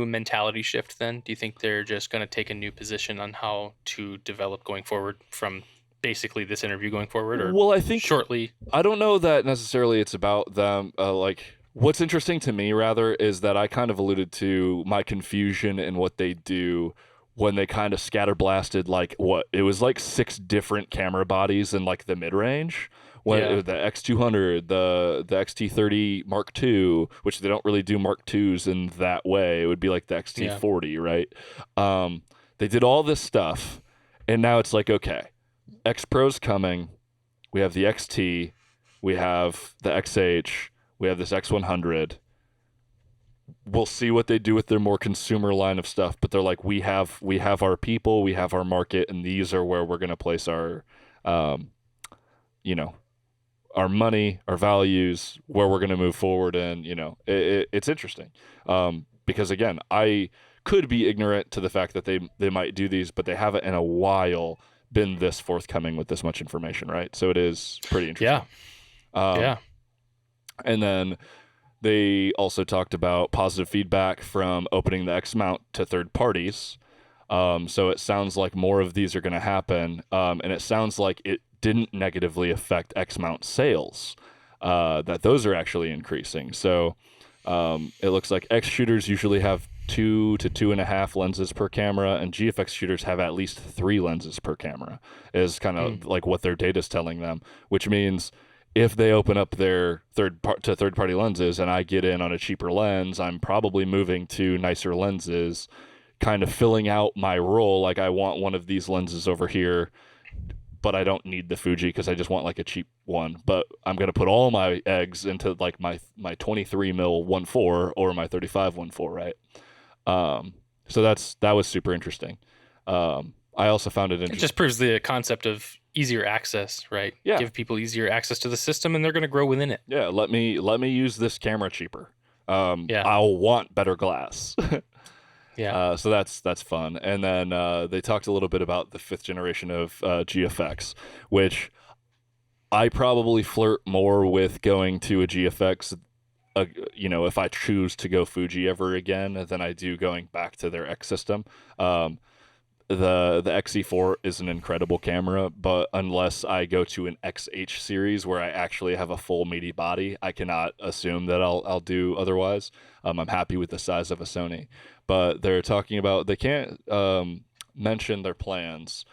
mentality shift then? Do you think they're just going to take a new position on how to develop going forward from basically this interview going forward? Or well, I think shortly. I don't know that necessarily it's about them. What's interesting to me rather is that I kind of alluded to my confusion in what they do when they kind of scatterblasted it was like 6 different camera bodies in like the mid-range. When the X200, the XT30 Mark II, which they don't really do Mark IIs in that way. It would be like the XT40, right? They did all this stuff, and now it's like, okay, X Pro's coming. We have the XT. We have the XH. We have this X100. We'll see what they do with their more consumer line of stuff. But they're like, we have our people, we have our market, and these are where we're going to place our, our money, our values, where we're going to move forward. And, it's interesting because, again, I could be ignorant to the fact that they might do these, but they haven't in a while been this forthcoming with this much information, right? So it is pretty interesting. And then they also talked about positive feedback from opening the X mount to third parties. So it sounds like more of these are going to happen. And it sounds like it didn't negatively affect X mount sales, that those are actually increasing. So it looks like X shooters usually have 2 to 2.5 lenses per camera, and GFX shooters have at least 3 lenses per camera, is kind of like what their data is telling them, which means if they open up their third-party lenses and I get in on a cheaper lens, I'm probably moving to nicer lenses, kind of filling out my role. Like, I want one of these lenses over here, but I don't need the Fuji because I just want like a cheap one. But I'm going to put all my eggs into like my 23 mil 1.4 or my 35 1.4, right? So that was super interesting. I also found it interesting. It just proves the concept of easier access, right? Yeah. Give people easier access to the system, and they're going to grow within it. Yeah. Let me use this camera cheaper. I'll want better glass. Yeah. So that's fun. And then they talked a little bit about the 5th generation of GFX, which I probably flirt more with going to a GFX, if I choose to go Fuji ever again, than I do going back to their X system. Um, the XE4 is an incredible camera, but unless I go to an XH series where I actually have a full meaty body, I cannot assume that I'll do otherwise. I'm happy with the size of a Sony, but they're talking about they can't mention their plans,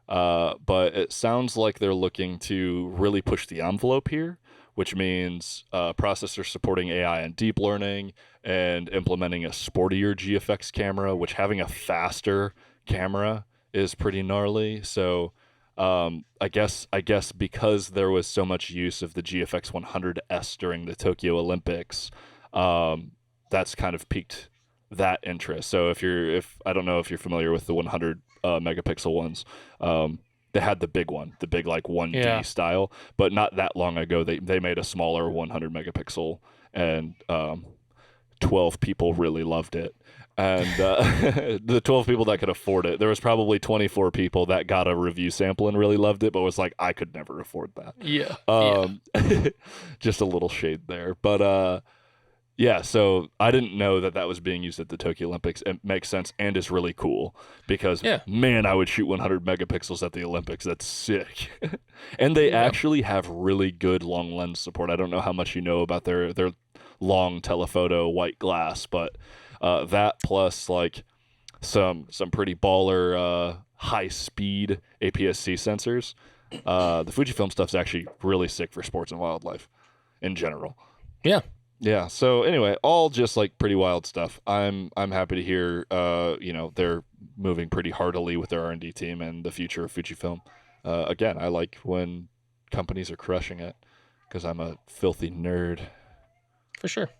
but it sounds like they're looking to really push the envelope here, which means processors supporting AI and deep learning and implementing a sportier GFX camera, which having a faster camera is pretty gnarly. So I guess because there was so much use of the GFX 100S during the Tokyo Olympics, that's kind of piqued that interest. So if I don't know if you're familiar with the 100 megapixel ones, they had the big one, the big like 1D Yeah. style, but not that long ago they made a smaller 100 megapixel, and 12 people really loved it. And the 12 people that could afford it, there was probably 24 people that got a review sample and really loved it, but was like, I could never afford that. Yeah. Yeah. Just a little shade there. But yeah, so I didn't know that was being used at the Tokyo Olympics. It makes sense and is really cool because, Yeah. man, I would shoot 100 megapixels at the Olympics. That's sick. And they Yeah. actually have really good long lens support. I don't know how much you know about their long telephoto white glass, but that plus like some pretty baller high speed APS-C sensors. The Fujifilm stuff's actually really sick for sports and wildlife in general. Yeah. Yeah. So anyway, all just like pretty wild stuff. I'm happy to hear they're moving pretty heartily with their R&D team and the future of Fujifilm. Again, I like when companies are crushing it because I'm a filthy nerd. For sure.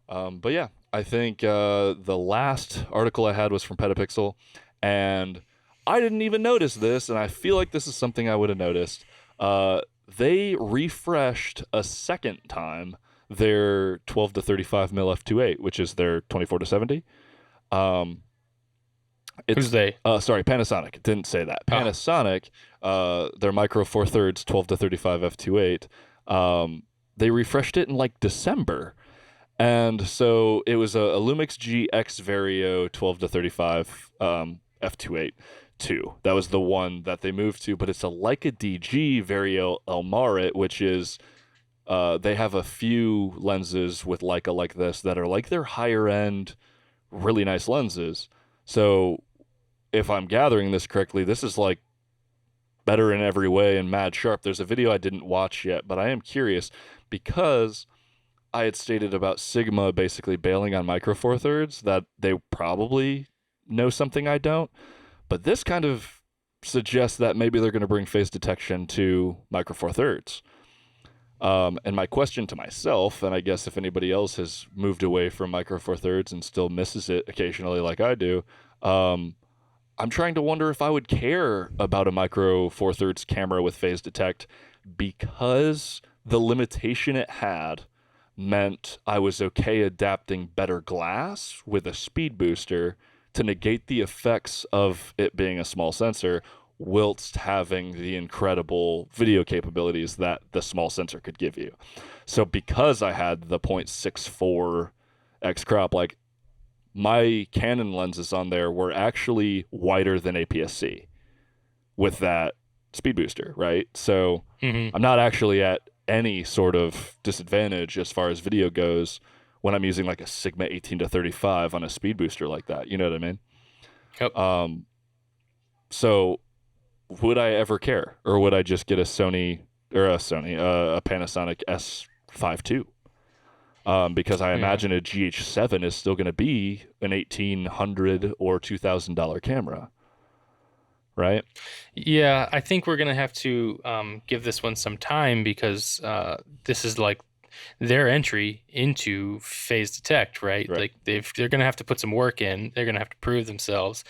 But yeah, I think the last article I had was from Petapixel, and I didn't even notice this, and I feel like this is something I would have noticed. They refreshed a second time their 12 to 35 mm f2.8, which is their 24 to 70. Who's they? Sorry, Panasonic. Didn't say that. Panasonic, their Micro Four Thirds 12 to 35 f2.8. They refreshed it in like December. And so it was a Lumix GX Vario 12 to 35 f2.8 2. That was the one that they moved to, but it's a Leica DG Vario Elmarit, which is they have a few lenses with Leica like this that are like their higher end, really nice lenses. So if I'm gathering this correctly, this is like better in every way and mad sharp. There's a video I didn't watch yet, but I am curious because I had stated about Sigma basically bailing on Micro Four Thirds that they probably know something I don't. But this kind of suggests that maybe they're going to bring phase detection to Micro Four Thirds. And my question to myself, and I guess if anybody else has moved away from Micro Four Thirds and still misses it occasionally like I do, I'm trying to wonder if I would care about a Micro Four Thirds camera with phase detect because the limitation it had meant I was okay adapting better glass with a speed booster to negate the effects of it being a small sensor whilst having the incredible video capabilities that the small sensor could give you. So because I had the 0.64 X crop, like my Canon lenses on there were actually wider than APS-C with that speed booster, right? So I'm not actually at any sort of disadvantage as far as video goes when I'm using like a Sigma 18 to 35 on a speed booster like that. You know what I mean? Yep. So would I ever care, or would I just get a Panasonic S5 II? Because I imagine a GH7 is still going to be an $1,800 or $2,000 camera, right? Yeah, I think we're gonna have to give this one some time because this is like their entry into phase detect, right? Like they're gonna have to put some work in. They're gonna have to prove themselves,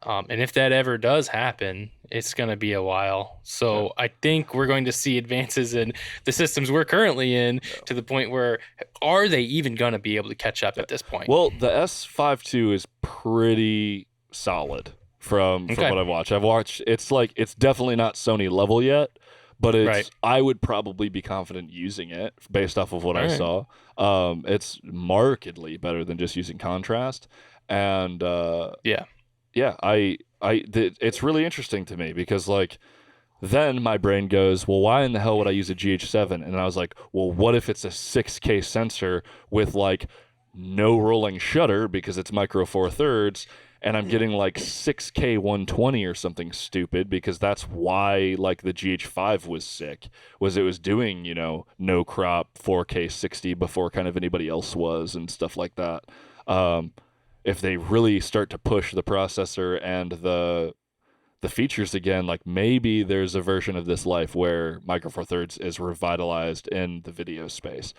and if that ever does happen, it's gonna be a while. So I think we're going to see advances in the systems we're currently in to the point where are they even gonna be able to catch up at this point? Well, the S5 II is pretty solid from what I've watched. It's definitely not Sony level yet, but Right. I would probably be confident using it based off of what All I right. saw. It's markedly better than just using contrast, and Yeah. yeah, it's really interesting to me because like then my brain goes, well, why in the hell would I use a GH7? And I was like, well, what if it's a 6K sensor with like no rolling shutter because it's micro four thirds, and I'm getting like 6K 120 or something stupid because that's why like the GH5 was sick, was it was doing, no crop 4K 60 before kind of anybody else was and stuff like that. Um, if they really start to push the processor and the features again, like maybe there's a version of this life where Micro Four Thirds is revitalized in the video space.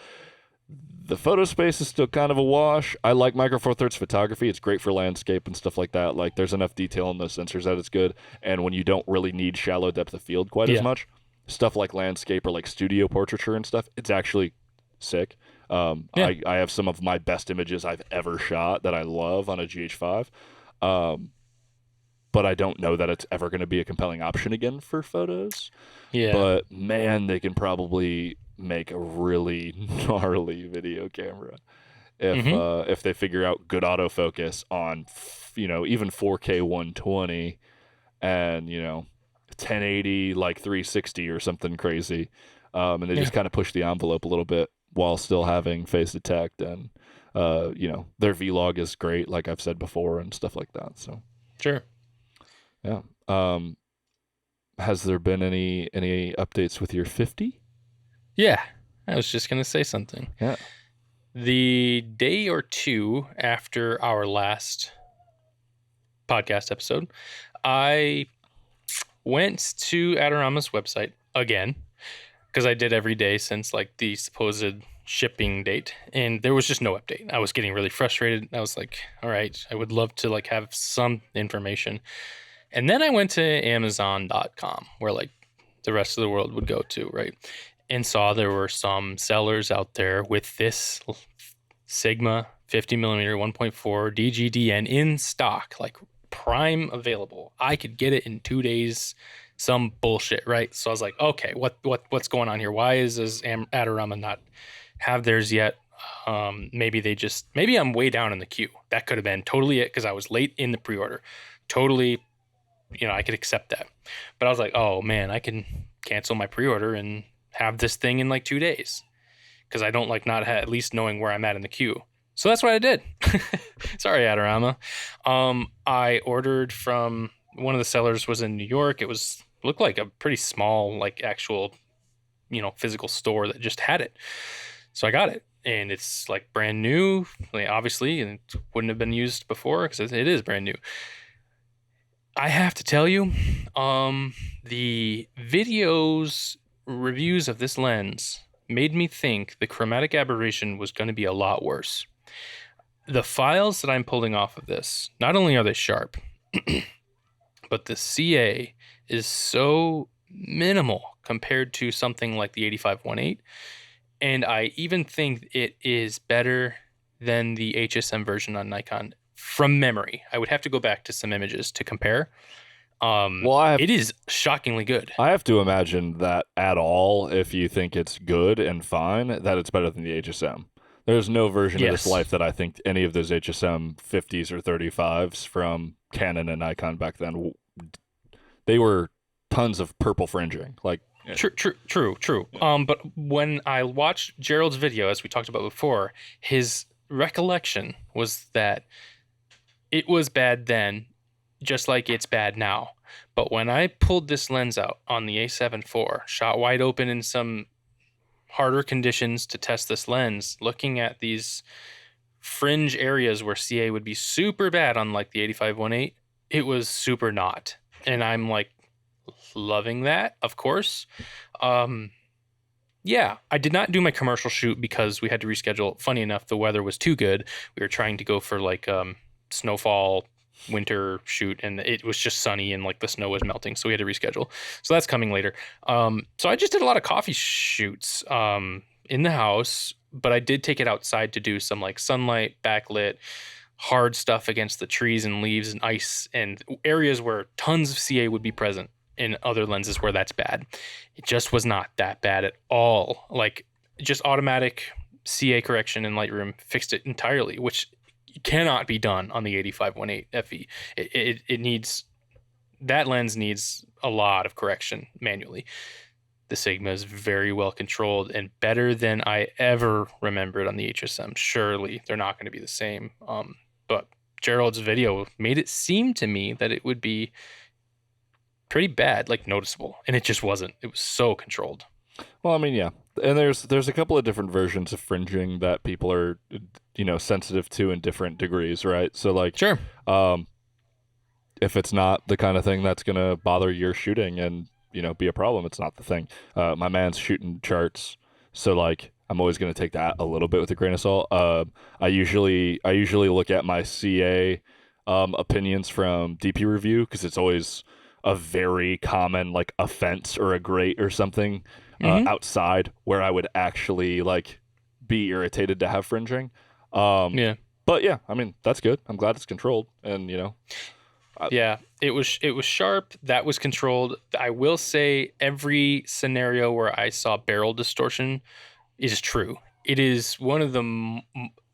The photo space is still kind of a wash. I like Micro Four Thirds photography. It's great for landscape and stuff like that. Like there's enough detail in those sensors that it's good. And when you don't really need shallow depth of field quite as Yeah. much, stuff like landscape or like studio portraiture and stuff, it's actually sick. Yeah. I have some of my best images I've ever shot that I love on a GH5. Um, but I don't know that it's ever going to be a compelling option again for photos. Yeah. But man, they can probably make a really gnarly video camera Mm-hmm. if they figure out good autofocus on even 4K 120 and 1080 like 360 or something crazy, and they Yeah. just kind of push the envelope a little bit while still having phase detect and their vlog is great like I've said before and stuff like that. So Sure. yeah. Has there been any updates with your 50? Yeah. I was just gonna say something. Yeah. The day or two after our last podcast episode, I went to Adorama's website again because I did every day since like the supposed shipping date, and there was just no update. I was getting really frustrated. I was like, all right, I would love to like have some information. And then I went to Amazon.com where like the rest of the world would go to, right? And saw there were some sellers out there with this Sigma 50 millimeter 1.4 DGDN in stock, like prime available. I could get it in 2 days. Some bullshit, right? So I was like, okay, what's going on here? Why is Adorama not have theirs yet? Maybe I'm way down in the queue. That could have been totally it because I was late in the pre-order. Totally, I could accept that. But I was like, oh man, I can cancel my pre-order and have this thing in like 2 days because I don't like not at least knowing where I'm at in the queue. So that's what I did. Sorry, Adorama. I ordered from one of the sellers was in New York. It looked like a pretty small, like actual, physical store that just had it. So I got it, and it's like brand new, like, obviously, and it wouldn't have been used before because it is brand new. I have to tell you, the videos reviews of this lens made me think the chromatic aberration was going to be a lot worse. The files that I'm pulling off of this, not only are they sharp, but the CA is so minimal compared to something like the 8518, and I even think it is better than the HSM version on Nikon from memory. I would have to go back to some images to compare. Well, It is shockingly good. I have to imagine that at all, if you think it's good and fine, that it's better than the HSM. There's no version of this Yes. life that I think any of those HSM 50s or 35s from Canon and Nikon back then, they were tons of purple fringing. Like, True. But when I watched Gerald's video, as we talked about before, his recollection was that it was bad then, just like it's bad now. But when I pulled this lens out on the A7 IV, shot wide open in some harder conditions to test this lens, looking at these fringe areas where CA would be super bad on like the 8518, it was super not. And I'm like loving that, of course. Yeah, I did not do my commercial shoot because we had to reschedule. Funny enough, the weather was too good. We were trying to go for like snowfall winter shoot, and it was just sunny and like the snow was melting, so we had to reschedule. So that's coming later. So I just did a lot of coffee shoots in the house, but I did take it outside to do some like sunlight, backlit, hard stuff against the trees and leaves and ice and areas where tons of CA would be present. in other lenses where that's bad. It just was not that bad at all. Like, just automatic CA correction in Lightroom fixed it entirely, which cannot be done on the 85-1.8 FE. It needs, that lens needs a lot of correction manually. The Sigma is very well controlled and better than I ever remembered on the HSM. Surely they're not going to be the same. But Gerald's video made it seem to me that it would be pretty bad, like noticeable, and it just wasn't. It was so controlled. Well, I mean, yeah, and there's a couple of different versions of fringing that people are, sensitive to in different degrees, right? So like, Sure. If it's not the kind of thing that's gonna bother your shooting and be a problem, it's not the thing. My man's shooting charts, so like I'm always gonna take that a little bit with a grain of salt. I usually look at my CA opinions from DP review because it's always a very common like offense or a grate or something outside where I would actually like be irritated to have fringing. Yeah. But yeah, I mean that's good. I'm glad it's controlled, and yeah, it was sharp. That was controlled. I will say every scenario where I saw barrel distortion is true. It is one of the.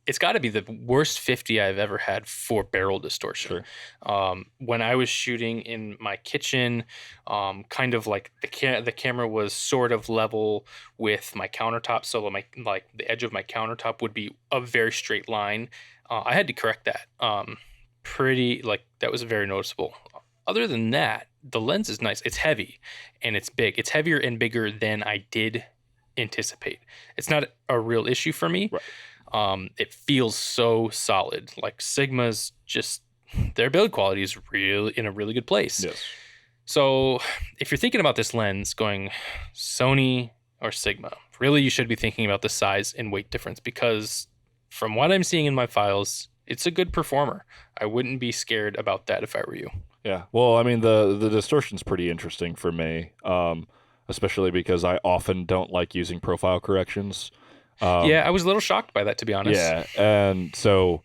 It's got to be the worst 50 I've ever had for barrel distortion. Sure. When I was shooting in my kitchen, kind of like the camera was sort of level with my countertop, so like the edge of my countertop would be a very straight line. I had to correct that. That was very noticeable. Other than that, the lens is nice. It's heavy and it's big. It's heavier and bigger than I did anticipate. It's not a real issue for me. Right. It feels so solid. Like Sigma's just, their build quality is really in a really good place. Yes. So if you're thinking about this lens going Sony or Sigma, really you should be thinking about the size and weight difference, because from what I'm seeing in my files, it's a good performer. I wouldn't be scared about that if I were you. Yeah. Well, I mean, the distortion's pretty interesting for me, especially because I often don't like using profile corrections. Yeah, I was a little shocked by that, to be honest. Yeah, and so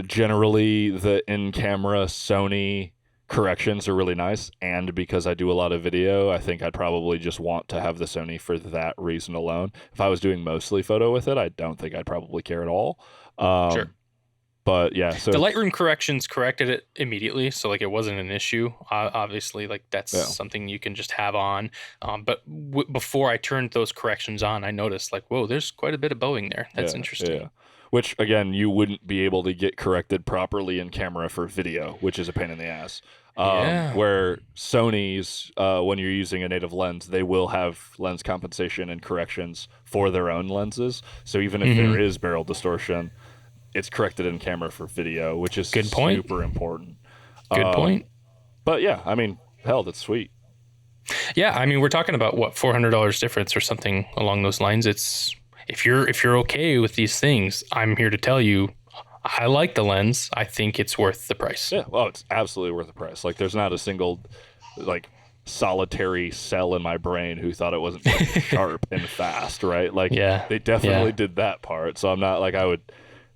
generally the in-camera Sony corrections are really nice, and because I do a lot of video, I think I'd probably just want to have the Sony for that reason alone. If I was doing mostly photo with it, I don't think I'd probably care at all. Sure. But yeah, so the Lightroom corrections corrected it immediately, so like it wasn't an issue. Obviously, like that's something you can just have on. But before I turned those corrections on, I noticed like, whoa, there's quite a bit of bowing there. That's interesting. Yeah. Which again, you wouldn't be able to get corrected properly in camera for video, which is a pain in the ass. Where Sony's, when you're using a native lens, they will have lens compensation and corrections for their own lenses. So even if there is barrel distortion, it's corrected in camera for video, which is super important. Good point. But yeah, I mean, hell, that's sweet. Yeah, I mean, we're talking about what, $400 difference or something along those lines. It's if you're okay with these things, I'm here to tell you, I like the lens. I think it's worth the price. Yeah, well, it's absolutely worth the price. Like, there's not a single like solitary cell in my brain who thought it wasn't sharp and fast, right? Like, they definitely did that part. So I'm not like I would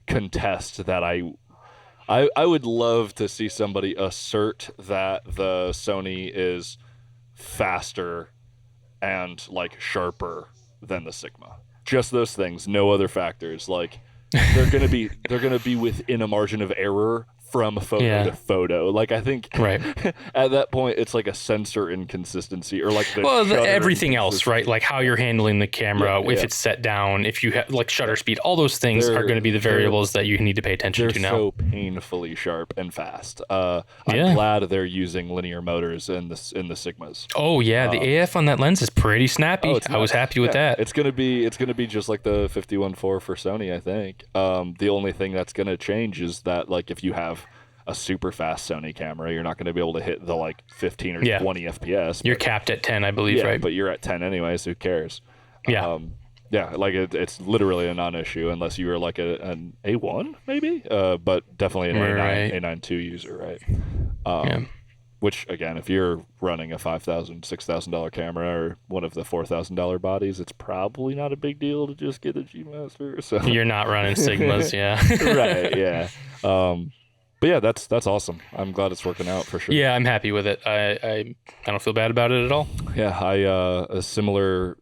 contest that. I would love to see somebody assert that the Sony is faster and like sharper than the Sigma. Just those things, no other factors. Like they're gonna be within a margin of error from photo to photo. Like I think at that point it's like a sensor inconsistency or like everything else, right? Like how you're handling the camera, if it's set down, if you have like shutter speed, all those things are going to be the variables that you need to pay attention to now. They're so painfully sharp and fast. I'm glad they're using linear motors in the Sigmas. Oh yeah, the AF on that lens is pretty snappy. I was happy with that. It's gonna be just like the 51.4 for Sony, I think. The only thing that's gonna change is that like if you have a super fast Sony camera, you're not going to be able to hit the like 15 or 20 FPS. You're capped at 10, I believe, right? But you're at 10 anyways. Who cares? Yeah. Like it's literally a non-issue unless you were like an A1 maybe, but definitely an A9 II user, right? Which again, if you're running a $5,000, $6,000 camera or one of the $4,000 bodies, it's probably not a big deal to just get a G Master. So you're not running Sigmas, right? Yeah. but yeah, that's awesome. I'm glad it's working out for sure. Yeah, I'm happy with it. I don't feel bad about it at all. Yeah, I a similar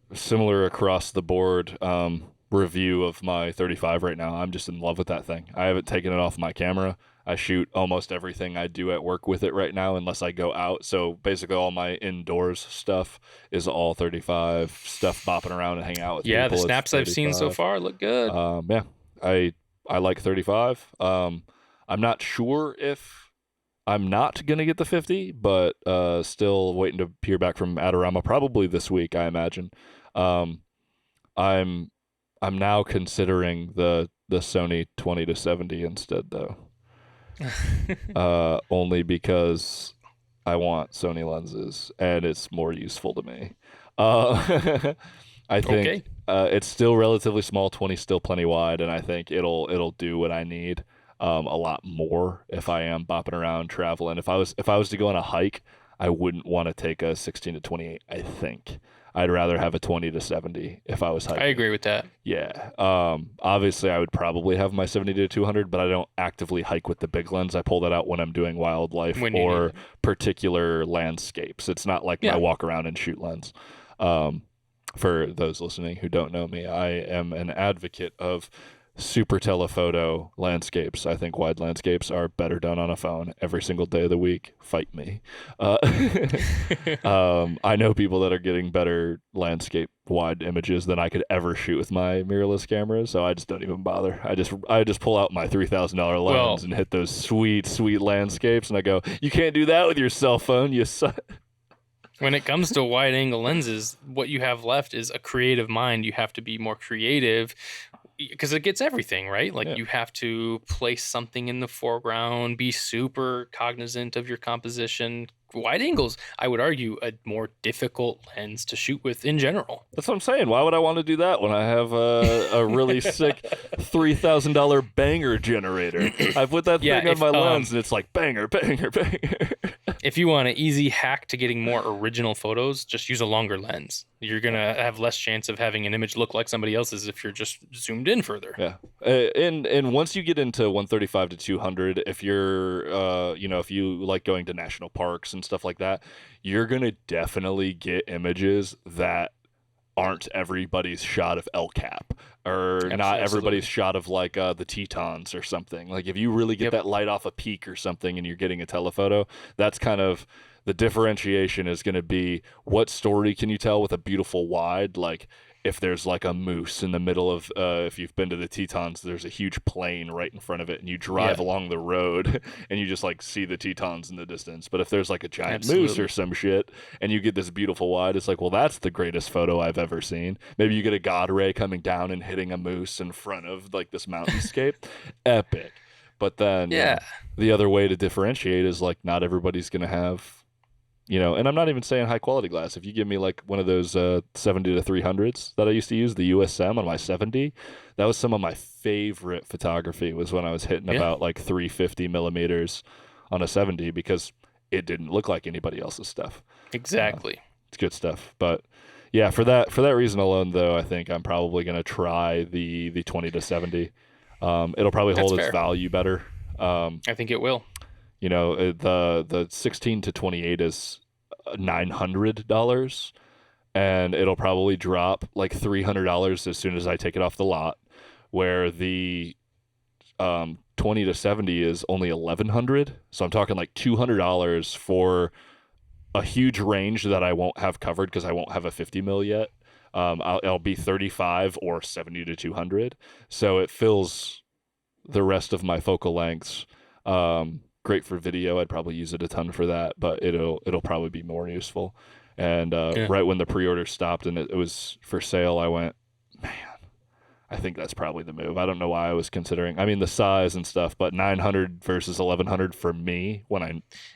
across the board review of my 35 right now. I'm just in love with that thing. I haven't taken it off my camera. I shoot almost everything I do at work with it right now, unless I go out. So basically, all my indoors stuff is all 35 stuff, bopping around and hanging out with Yeah, the people. It's snaps I've seen so 35. far look good. Yeah, I like 35. I'm not sure if I'm not gonna get the 50, but still waiting to hear back from Adorama. Probably this week, I imagine. Um, I'm I'm now considering the Sony 20 to 70 instead, though. Only because I want Sony lenses and it's more useful to me. I think Okay. it's still relatively small. 20 still plenty wide, and I think it'll do what I need. A lot more if I am bopping around traveling. If I was to go on a hike, I wouldn't want to take a 16 to 28. I think I'd rather have a 20 to 70 if I was I hiking. agree with that. Yeah. Obviously, I would probably have my 70 to 200, but I don't actively hike with the big lens. I pull that out when I'm doing wildlife When you need or it. particular landscapes. It's not like my Yeah. walk around and shoot lens. Um, for those listening who don't know me, I am an advocate of super telephoto landscapes. I think wide landscapes are better done on a phone every single day of the week. Fight me. Uh, I know people that are getting better landscape wide images than I could ever shoot with my mirrorless camera, so I just don't even bother. I just pull out my $3,000 Well, lens and hit those sweet landscapes, and I go, "You can't do that with your cell phone, you suck." when it comes to wide angle lenses, what you have left is a creative mind. You have to be more creative because it gets everything, right? Like Yeah. you have to place something in the foreground, be super cognizant of your composition. Wide angles, I would argue, a more difficult lens to shoot with in general. That's what I'm saying. Why would I want to do that when I have a really sick $3,000 banger generator? I put that Yeah, thing on if my lens and it's like banger, banger, banger. if you want an easy hack to getting more original photos, just use a longer lens. You're gonna have less chance of having an image look like somebody else's if you're just zoomed in further. Yeah, and once you get into 135 to 200, if you're if you like going to national parks and stuff like that, you're gonna definitely get images that aren't everybody's shot of El Cap or not Absolutely. everybody's shot of like the Tetons or something. Like if you really get Yep. that light off a peak or something and you're getting a telephoto, that's kind of the differentiation is going to be what story can you tell with a beautiful wide, like if there's like a moose in the middle of if you've been to the Tetons, there's a huge plain right in front of it and you drive Yeah. along the road and you just like see the Tetons in the distance. But if there's like a giant moose Absolutely. or some shit and you get this beautiful wide, it's like, well, that's the greatest photo I've ever seen. Maybe you get a God ray coming down and hitting a moose in front of like this mountainscape. Epic. But then Yeah. the other way to differentiate is like not everybody's gonna have, and I'm not even saying high quality glass. If you give me like one of those 70 to 300s that I used to use, the USM on my 70, that was some of my favorite photography was when I was hitting Yeah. about like 350 millimeters on a 70 because it didn't look like anybody else's stuff. Exactly. It's good stuff. But yeah, for that reason alone, though, I think I'm probably gonna try the 20 to 70. It'll probably That's hold its fair. value better. I think it will. The 16 to 28 is $900, and it'll probably drop like $300 as soon as I take it off the lot. Where the 20 to 70 is only 1,100, so I'm talking like $200 for a huge range that I won't have covered because I won't have a 50 mil yet. I'll be 35 or 70 to 200, so it fills the rest of my focal lengths. Great for video. I'd probably use it a ton for that, but it'll probably be more useful. And Yeah. right when the pre-order stopped and it was for sale, I went, man, I think that's probably the move. I don't know why I was considering. I mean, the size and stuff, but 900 versus 1,100 for me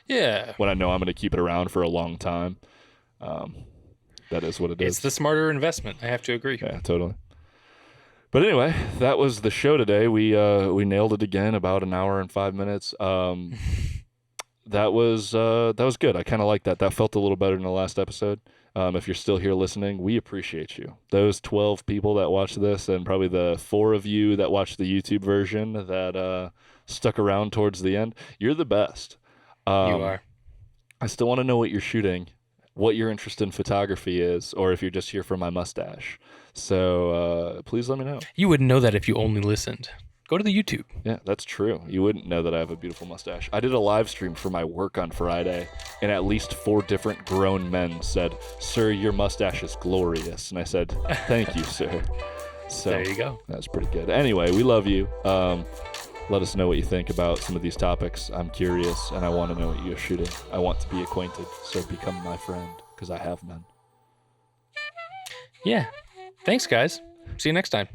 Yeah. when I know I'm going to keep it around for a long time. That is what it is. It's the smarter investment. I have to agree. Yeah, totally. But anyway, that was the show today. We nailed it again, about an hour and 5 minutes. That was good. I kind of like that. That felt a little better than the last episode. If you're still here listening, we appreciate you. Those 12 people that watched this, and probably the 4 of you that watched the YouTube version that stuck around towards the end. You're the best. You are. I still want to know what you're shooting, what your interest in photography is, or if you're just here for my mustache. So please let me know. You wouldn't know that if you only listened. Go to the YouTube. Yeah, that's true. You wouldn't know that I have a beautiful mustache. I did a live stream for my work on Friday, and at least 4 different grown men said, "Sir, your mustache is glorious." And I said, "Thank you, sir." So There you go. that's pretty good. Anyway, we love you. Let us know what you think about some of these topics. I'm curious, and I want to know what you're shooting. I want to be acquainted, so become my friend, because I have none. Yeah. Thanks, guys. See you next time.